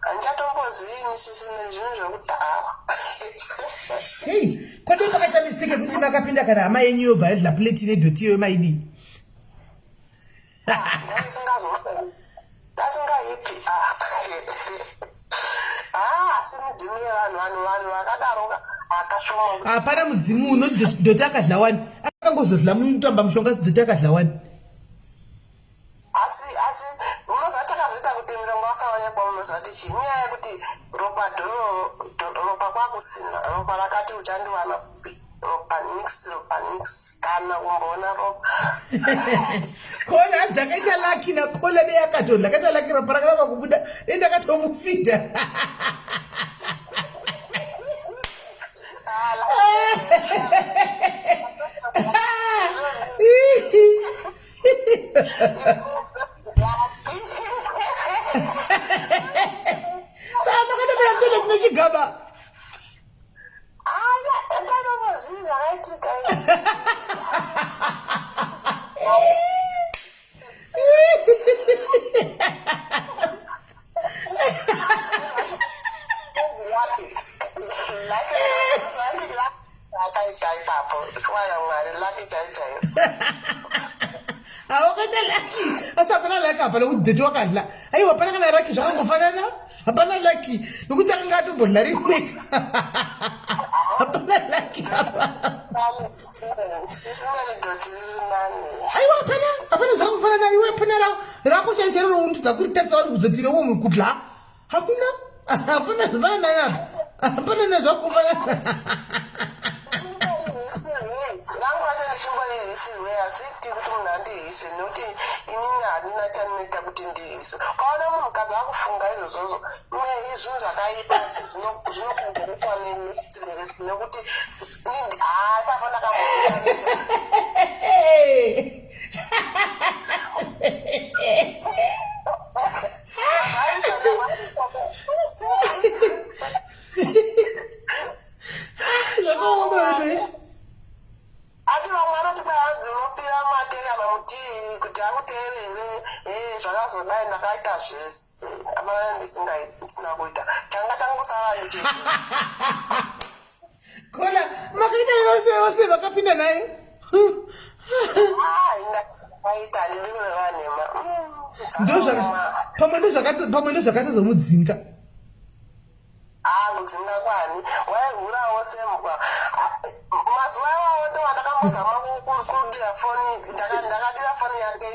Handichatombozini sisi nezvinhu zvekudhara. Kwati pakaita mistake kuti makapinda kana hama yenyu yobva yadla plate nedotiyo maidi. Ndasingaipi. Asi mudzimu yevanhu vakadaroka akashoma. Hapana mudzimu unoti doti akadla wani. Akangozodla mutamba mushonga si doti akadla wani. Asi unozati akazoita kuti mushonga wasaonekwa munozati chii nyaya yekuti ropa kwakusina ropa rakati uchandiwana kupi ropa nix kana kumboona ropa. Kola dzakaita laki na kola neyakatodla akaita laki ropa rakaramba kubuda ndakatomufidha. Saka makatopera mtoto kune chigaba. Ndanomazivi zvakaitika. Hapana laki. Asa hapana laki hapana kuti doti wakadla. Aiwa hapana kana laki zvakangofanana. Hapana laki. Nokuti akanga atombodla rimwe. Hapana laki hapana. Aiwa hapana zvakangofanana. Aiwa hapana rako chaizero roundudza kuritarisa vari kuzotira uwo mukudla. Hakuna. Hapana zvakanana. Hapana nezvakangofanana. Azviiti kuti munhu andihise nekuti inini handina chaninoita kuti ndihise. Ukaona munhukadzi akufunga izvozvozvo zvinhu zvakaipa asi zvinokongoreswa nesitiresi nekuti ipapo ati vamwe vanoti kwahanzi unopira mate kana mutii kuti akuteerere zvakazodai ndakaita zvese apana ndakangosara nje. Kola makaita yose vakapinda naye. Waita ndivyo vanema. Pamwe zvakati zomudzinga. Kudzinga kwani waihurawo sembwa mazuva iwawo ndo vandakambozama kudira foni ndakadira foni yake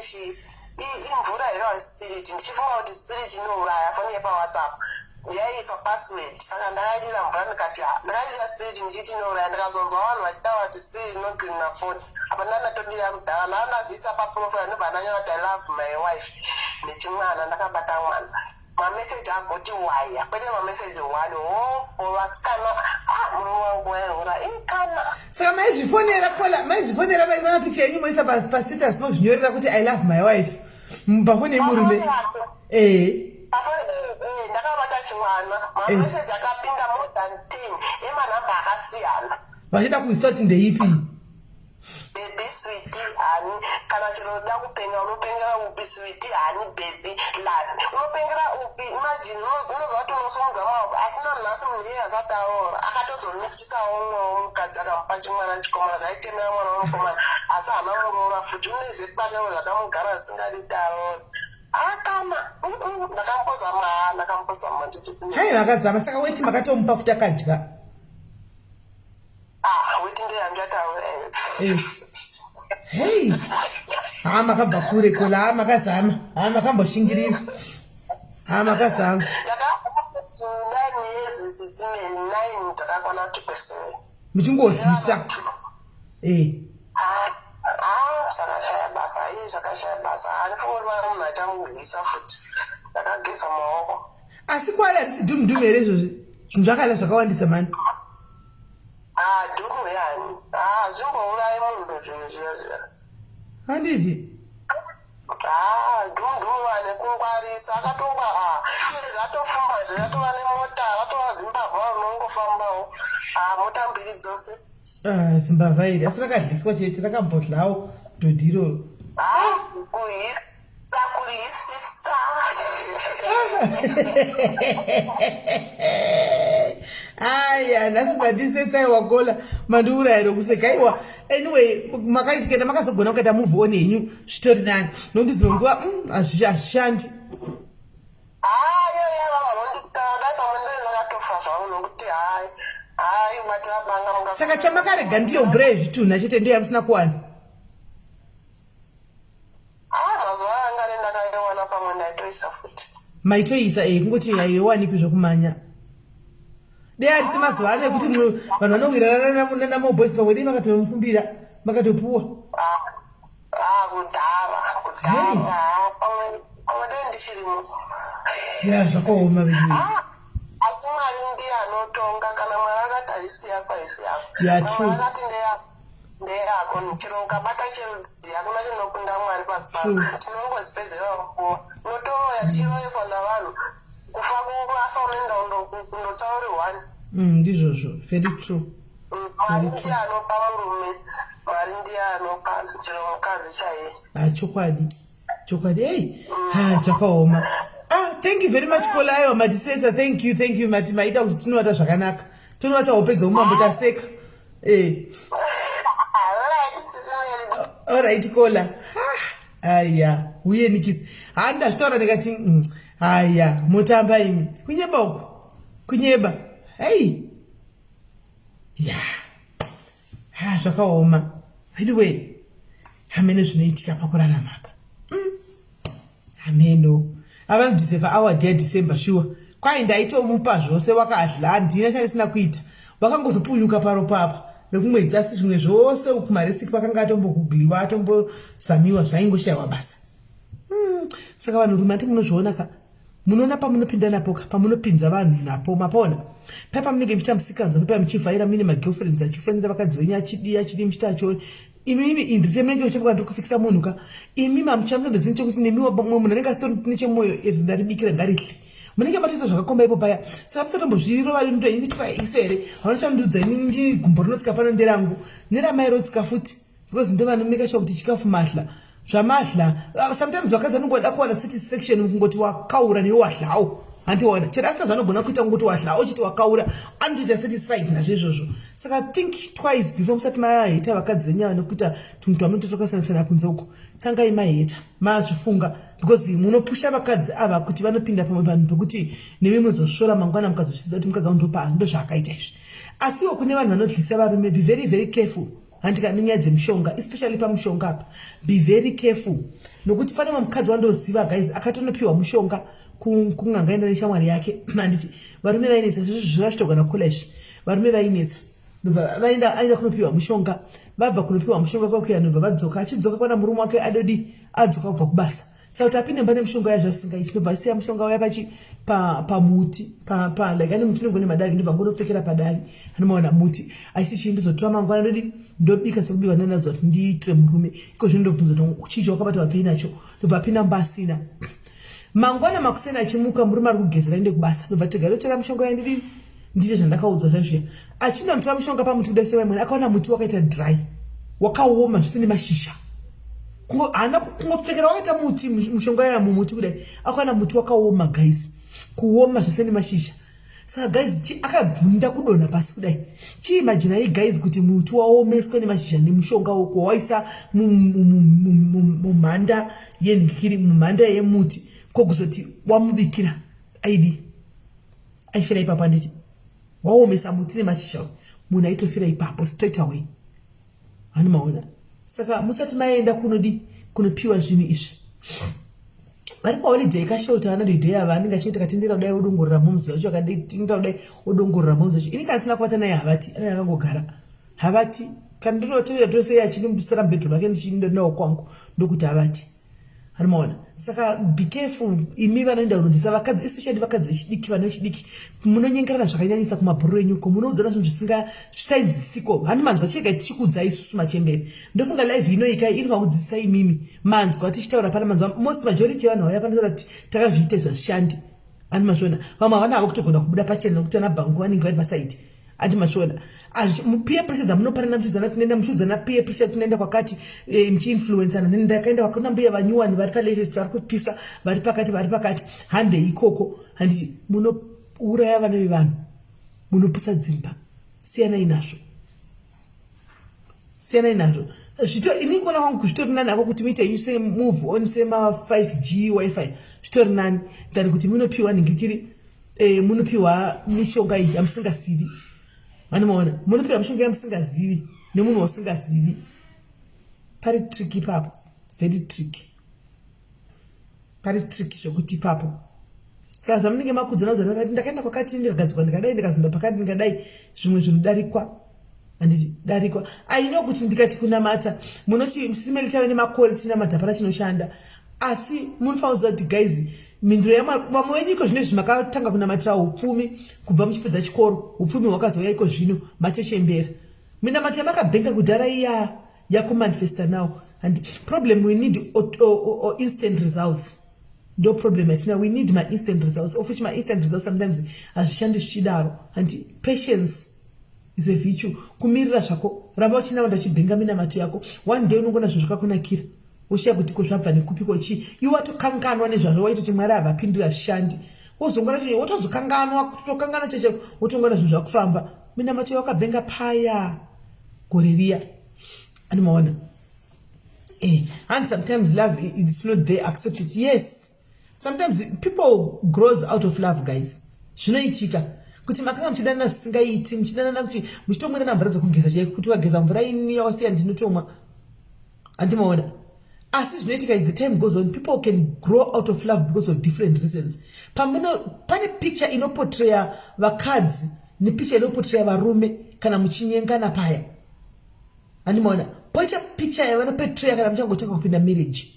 imvura here waspirit ndichifunga kuti spirit inouraya foni yepawhatsapp yaiiswa password saka ndakadira mvura ndikati ndakadira spirit ndichiti inouraya ndikazonzwa vanhu vachitaura kuti spirit inogirina foni apa ndanatodira kudhara ndanazviisa paprofile ndobva ndanyora I love my wife nechimwana ndakabata mwana mameseji agoti waya kwete mameseji wani vasikana murume wangu waihura ikana saka maizvifonera vaisana picha yenyu moisa pastatus mozvinyorera kuti I love my wife pafoni yemurume ndakabata chimwana mameseji akapinda more than 10 emanhamba akasiyana vachida kuisa kuti ndeipi baby sweetie hani kana chiroda kupenga unopengera upi sweetie hani baby love unopengera upi imagine unozwa kuti unosungudza maoko asina nhasi munhu iye asataura akatozomitisawo umwe mukadzi akamupa chimwana chikomana zvaitemera mwana womukomana asi hana muroora futi une zvepakeo zvakamugara zvisingadi taura akana ndakambozama hai vakazama saka weti makatomupa futi akadya weti ndeyanjataura hey makabva kure kola makazama makamboshingirira makazama 9 years 9 takakwana kuti kwese muchingohisa zvakashaya basa handifunga kuti vana munhu achangohisa futi ndakageza maoko asi kwari harisi dhumudhumu here izvozvi zvinhu zvakala zvakawandisa mani dhumu yani zvimbourayi munhu zvinhu zviya handiti dhumudhumu vane kungwarisa akatonga zatofumba zvatova nemota vatova zimbabwe vanongofambawo mota mbiri dzose zimbabwe iri asi rakadliswa chete rakambodlawo dhodhiro kurisisa aya nhasi mandisetsai wakola mandiurayiro kuseka iwa anyway makaitikaenda makazogona kukaita muvhi on henyu zvitori nani nokuti dzimwe nguva hazvishandi saka chamakarega ndiyo mvura yezvitunha chete ndiyo yamusina kuwana mazuva anga ndakaiwana pamwe ndaitoisa futi maitoisa kungoti haiwanikwi zvokumanya dei harisi mazuva ano ekuti vanhu vanowirana namaboisi pamwe dei makatomukumbira makatopuwa kudhara pamwe dei ndichirimo zvakaoma asi mwari ndiye anotonga kana mwari akati haisi yako haisi yako mwari akati ndeyako chero ukabata cherudzi hakuna chinokunda mwari pasi pano tinongozipedzera kuwa notoroya tichiroyeswa navanhu kufa kuasa unoenda kundotaurirwani ndizvozvo very true mwari ndiye anopa murume mwari ndiye anopa chero mukadzi chaiye chokwadi ei zvakaoma thank you very much kola aiwa matisesa thank you mati maita kuti tinovata zvakanaka tinovata hope dzeumambo taseka alright kola aya uyenikisi ndazvitaura ndikati aya motamba imi kunyeba uku kunyeba hei zvakaoma anyway hamene zvinoitika pakurarama apa hameno avanodhisefa awadi yadhisemba shuwa kwai ndaitomupa zvose wakadla handina chandisina kuita wakangozopunyuka paro papa nekumwedzi asi zvimwe zvose kumaresiki pakanga atombogugliwa atombozamiwa zvaingoshayiwa basa saka vanhurume ati munozviona ka munoona pamunopinda napo pamunopinza vanhu napo mapona pai pamunenge muchita musikanzwa pai muchivhaira mine magirlfriends achifanira vakadzi venyu achidi muchita achoni imimi indite munenge muchafunga ndiri kufikisa munhu ka imimi hamuchamusandozini chekuti nemiwa mumwe munhu anenge asitori nechemwoyo ndaribikira ngarihle munenge matoisa zvakakomba ipo paya saka musatombozvirova rinoto ini kuti paise here vanochandudza ini gumbo rinotsika pano nderangu neramai rotsika futi because ndo vanomeka sure kuti chikafu mahla zvamahla sometimes vakadzi anongoda kuwana satisfaction kungoti wakaura newe wadlawo handiona chero asina zvanogona kuita ngokuti wahla uchiti wakaura anotoita satisfied nazvo izvozvo. Saka think twice before musati maheta vakadzi venyaya nekuita tunhu twamunototokasana kunze uko. Tsangai maheta mazvifunga because munopusha vakadzi ava kuti vanopinda pamwe vanhu pekuti nemi munozosvora mangwana mukazozviziva kuti mukadzi wangu ndozvaakaita izvi. Asiwo kune vanhu vanodyisa varume, be very very careful. Handika nenyaya dzemushonga, especially pamushonga apa, be very careful. Nokuti pane mukadzi wandoziva guys akatonopiwa mushonga kunganga enda neshamwari yake. Handiti varume vainetsa zvazvitogona kukula izvi. Varume vainetsa vaenda kunopiwa mushonga, vabva kunopiwa mushonga kwakuya nobva vadzoka, achidzoka kwana murume wake adodi adzoka kubva kubasa. Saka kuti apinde mbane mushonga yazvasingaiti nobva siya mushonga waya pamuti like ane muti unogone madavi ndobva ngonopfekera padavi anomaona muti asi chii ndizotora mangwana ndodi ndobika sekubiwa nanadzo kuti ndiitire murume iko zvino ndobvunza kuti chichi wakabata wabvei nacho ndobva apinda mbasina mangwana makusena achimuka murume ari kugezera ende kubasa ndobva tigare totora mushonga yandiri ndicho zvandakaudza zvazviya achinda mutora mushonga pamuti kudai sewaimwe akaona muti wakaita dry wakaoma zvisine mashizha haana kungopfekera wakaita muti mushonga ya mumuti kudai akaona muti wakaoma guys kuoma zvisene mashizha. Saka guys akabvunda kudonha pasi kudai chiimagina hii guys kuti muti waomeswa nemashizha nemushonga wako waisa mumhanda yenhikiri mumhanda yemuti kokuzoti wamubikira aifira ipapo anditi waomesa muti nemashizha munhu aitofira ipapo straight away hanimaona. Saka musati maenda kunopiwa zvinhu izvi vari paholiday kashota holiday ava anenge achiita katindira kudai odongorera mumzi wacho akatindira kudai odongorera mumzi wacho ini kasina kubata naye havati anenge akangogara havati kana ndinoteerera tose achindisara bedroom yake ndichindonawo kwangu ndokuti havati hanimaona. Saka be careful imi vanoenda kunodisa vakadzi especially vakadzi vechidiki vane vechidiki munonyengerana zvakanyanyisa kumabhuru enyu ko munoudzana zvinhu zvisingaidzisiko hanimanzwa chega tichikudzai isusu machemberi ndofunga live ino ikai iri kudzidzisa imimi manzwa tichitaura pana manzwa most majority yavanhu vauya panotaura kuti takazviita zvashandi hanimazviona vamwe havana havo kutogona kubuda pachena nokuti vana bhangu vanenge vari pasaidi handimazviona peer pressure dzamunopanana muchiudzana tunoenda muchiudzana peer pressure tunoenda kwakati muchiinfluensana ndakaenda kwakona mbuya vanyuwani vari palatest vari kupisa vari pakati hande ikoko handiti munouraya vana vevanhu munopisa dzimba siyanai nazvo ini kuona kwangu kuzvitori nani ako kuti muite use move on sema 5G wifi zvitori nani than kuti munopiwa ningikiri munopiwa mishonga iyi yamusingazivi vanomaona munopiwa mishonga yamusingazivi nemunhu wasingazivi pari tricky papo very tricky pari tricky zvokuti papo. Saka zvamunenge makudzana udzana ndakaenda kwakati ndikagadzikwa ndikadai ndikazinda pakati ndikadai zvimwe zvinodarikwa handiti darikwa aino kuti ndikati kunamata munoti simeli tave nemakore tinamata pana chinoshanda asi munofanira kuti guys mindiro vamwe venyu iko zvino izvi makatanga kunamatira upfumi kubva muchipedza chikoro upfumi hwakazouya iko zvino machechembera minamata yamakabhenga kudhara iya yakumanifesta now and problem we need instant results ndo problem atina we need my instant results of which my instant results sometimes hazvishandi zvichidaro and patience is a virtue kumirira zvako ramba uchinamata uchibhenga minamato yako one day unongona zvinhu zvakakunakira ushiya kuti kozvabva nekupiko chi iwe watokanganwa nezvazvo waitoti mwari havapindura zvishandi wozongona kuti wotozokanganwa kutokangana cheche wotongona zvinhu zvakufamba minamato yako wakabhenga paya gore riya animaona and sometimes love it's not there accept it yes sometimes people grows out of love guys zvinoitika kuti makanga muchidanana zvisingaiti muchidanana kuti muchitomwirana mvura dzokugeza chaiko kuti wageza mvura ini yawasiya ndinotomwa handimaona asi zvinoitika as the time goes on people can grow out of love because of different reasons pane picture inoportraya vakadzi nepicture inoportraya varume kana muchinyengana paya handimaona poita picture yavanoportraya kana muchangotanga kupinda marriage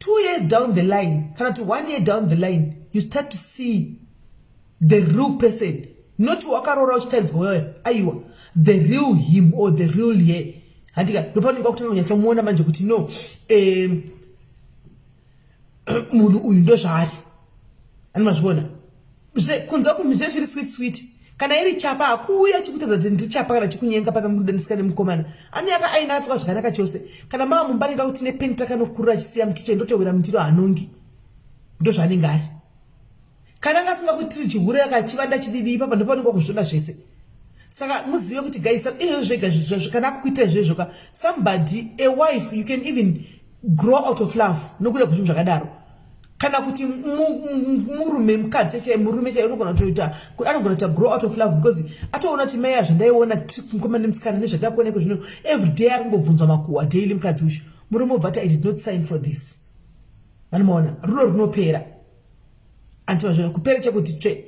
2 years down the line kana to 1 year down the line you start to see the real person not wakarora uchitaridzwa aiwa the real him or the real ye handika ndopanika kuti munyatsomuona manje kuti no munhu uyu ndozvaari animazviona kunza kumhizve zviri sweet kana iri chapa akuuya chikutadza kuti ndichapa kana chikunyenga papamudanisika nemukomana ani aina atwa zvakanaka chose kana mama mumbaninga kuti nepeni takanokurira chisiya mukicheni ndotowira mundiro hanongi ndozvaanenge ari kana ngasingakuitiri chihura yakachivanda chididi ipapa ndopanenge kuzvona zvese. Saka muzive kuti guys izvo zvega zvizvo kana akuita izvozvo ka somebody a wife you can even grow out of love nokuda kwezvinhu zvakadaro. Kana kuti murume mukadzi chaiye murume chaiye unogona kutoita anogona kuita grow out of love because atoona kuti mai zvandaiona mukomana nemusikana nezvatakuoneka zvino everyday arikungobvunzwa makuhwa daily mukadzi uyu murume obva I did not sign for this. Vanomaona rudo runopera anti kupera chekuti tsve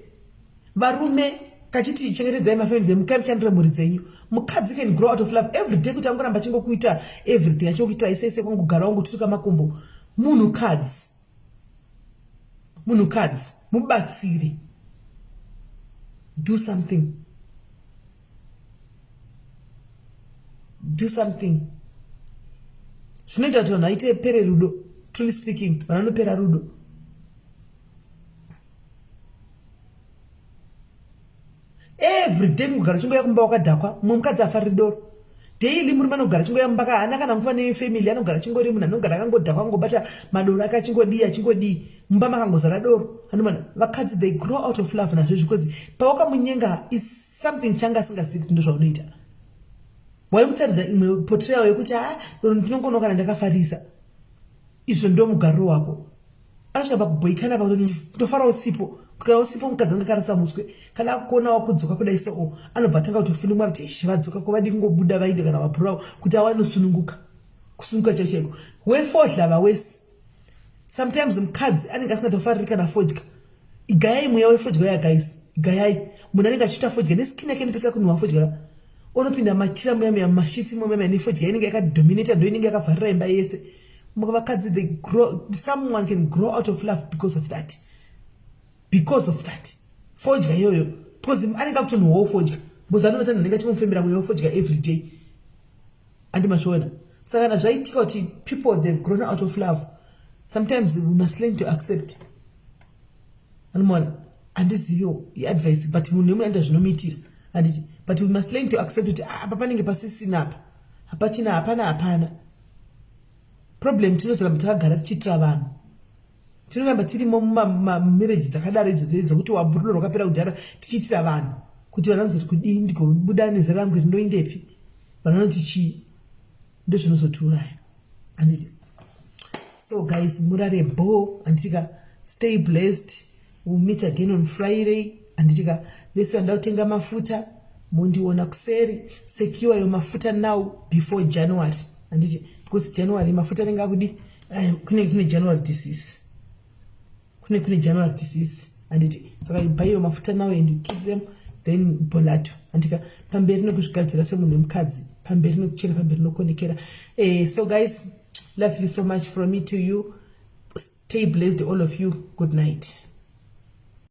varume kachiti chengetedzai mafamily emu mukamchandira mhuri dzenyu. Mukadzi can grow out of love every day kuti angoramba achingokuita everything achikuita isese kwangogara wangotuka makumbo. Munhukadzi mubatsiri, do something zvinoita kuti vanhu vaite pere rudo. Truly speaking vanhu vanopera rudo. Every day kugara chingoya kumba wakadhakwa mumwe mukadzi afariri doro. Daily murume anogara chingoya mumba kahana kana nguva nefamily anogara chingori munhu anogara akangodhakwa angobata madoro ake achingodii mumba makangozara doro. Anomana vakadzi they grow out of love nazvo because pawakamunyenga is something changa asingazivi kuti ndozvaunoita. Waimutaridza imwe portrayal yekuti doro ndinongoona kana ndakafarisa. Izvo ndo mugariro wako. Anosvika pakubhoikana pakuti kutofara usipo. Kana usipo mukadzi anga karasa muswe kana kuona wakudzoka kudai so anobva tanga kutofunga kuti shivadzoka kwavadi kungobuda vainde kana vapurawo kuti awanosununguka kusununguka chaiko wefodla vawese. Sometimes mukadzi anenge asingatofariri kana fodya. Igayai mweya wefodya ya guys, igayai munhu anenge achiita fodya neskin yake inopeseka kunhuwa fodya unopinda machira muya mashitsi muya nefodya inenge yakadominata ndo inenge yakavharira imba yese. Vakadzi they grow, someone can grow out of love because of that. Fodya yoyo because anenge akutonhuwa wofodya because anovata nhenga chingomufembera mweya wofodya every day. Andi mashona saka kana zvaitika kuti people they've grown out of love sometimes we must learn to accept. Anomona handiziviwo iadvice but munhu nemunhu anoita zvinomuitira handiti but we must learn to accept kuti apa panenge pasisina apa hapachina hapana. Problem tinozoramba takagara tichiitira vanhu. Tinoramba tirimo mumarriage dzakadaro idzodzo dzokuti waburudo rwakapera kudhara tichiitira vanhu kuti vanhu vanozoti kudii ndikobuda nezera rangu rindoindepi vanhu vanoti chii ndo zvinozotiuraya handiti. So guys murarebo handitika stay blessed. We'll meet again on Friday. Handitika vese vanda kutenga mafuta mondiona kuseri secure yo mafuta now before January handiti because January mafuta nenga kudi kune January disease. Kune January disease handiti saka buy your mafuta now and you keep them then bolato handika pamberi nokuzvigadzira semunhu mukadzi pamberi nokuchena pamberi nokonekera. So guys love you so much from me to you. Stay blessed all of you. Good night.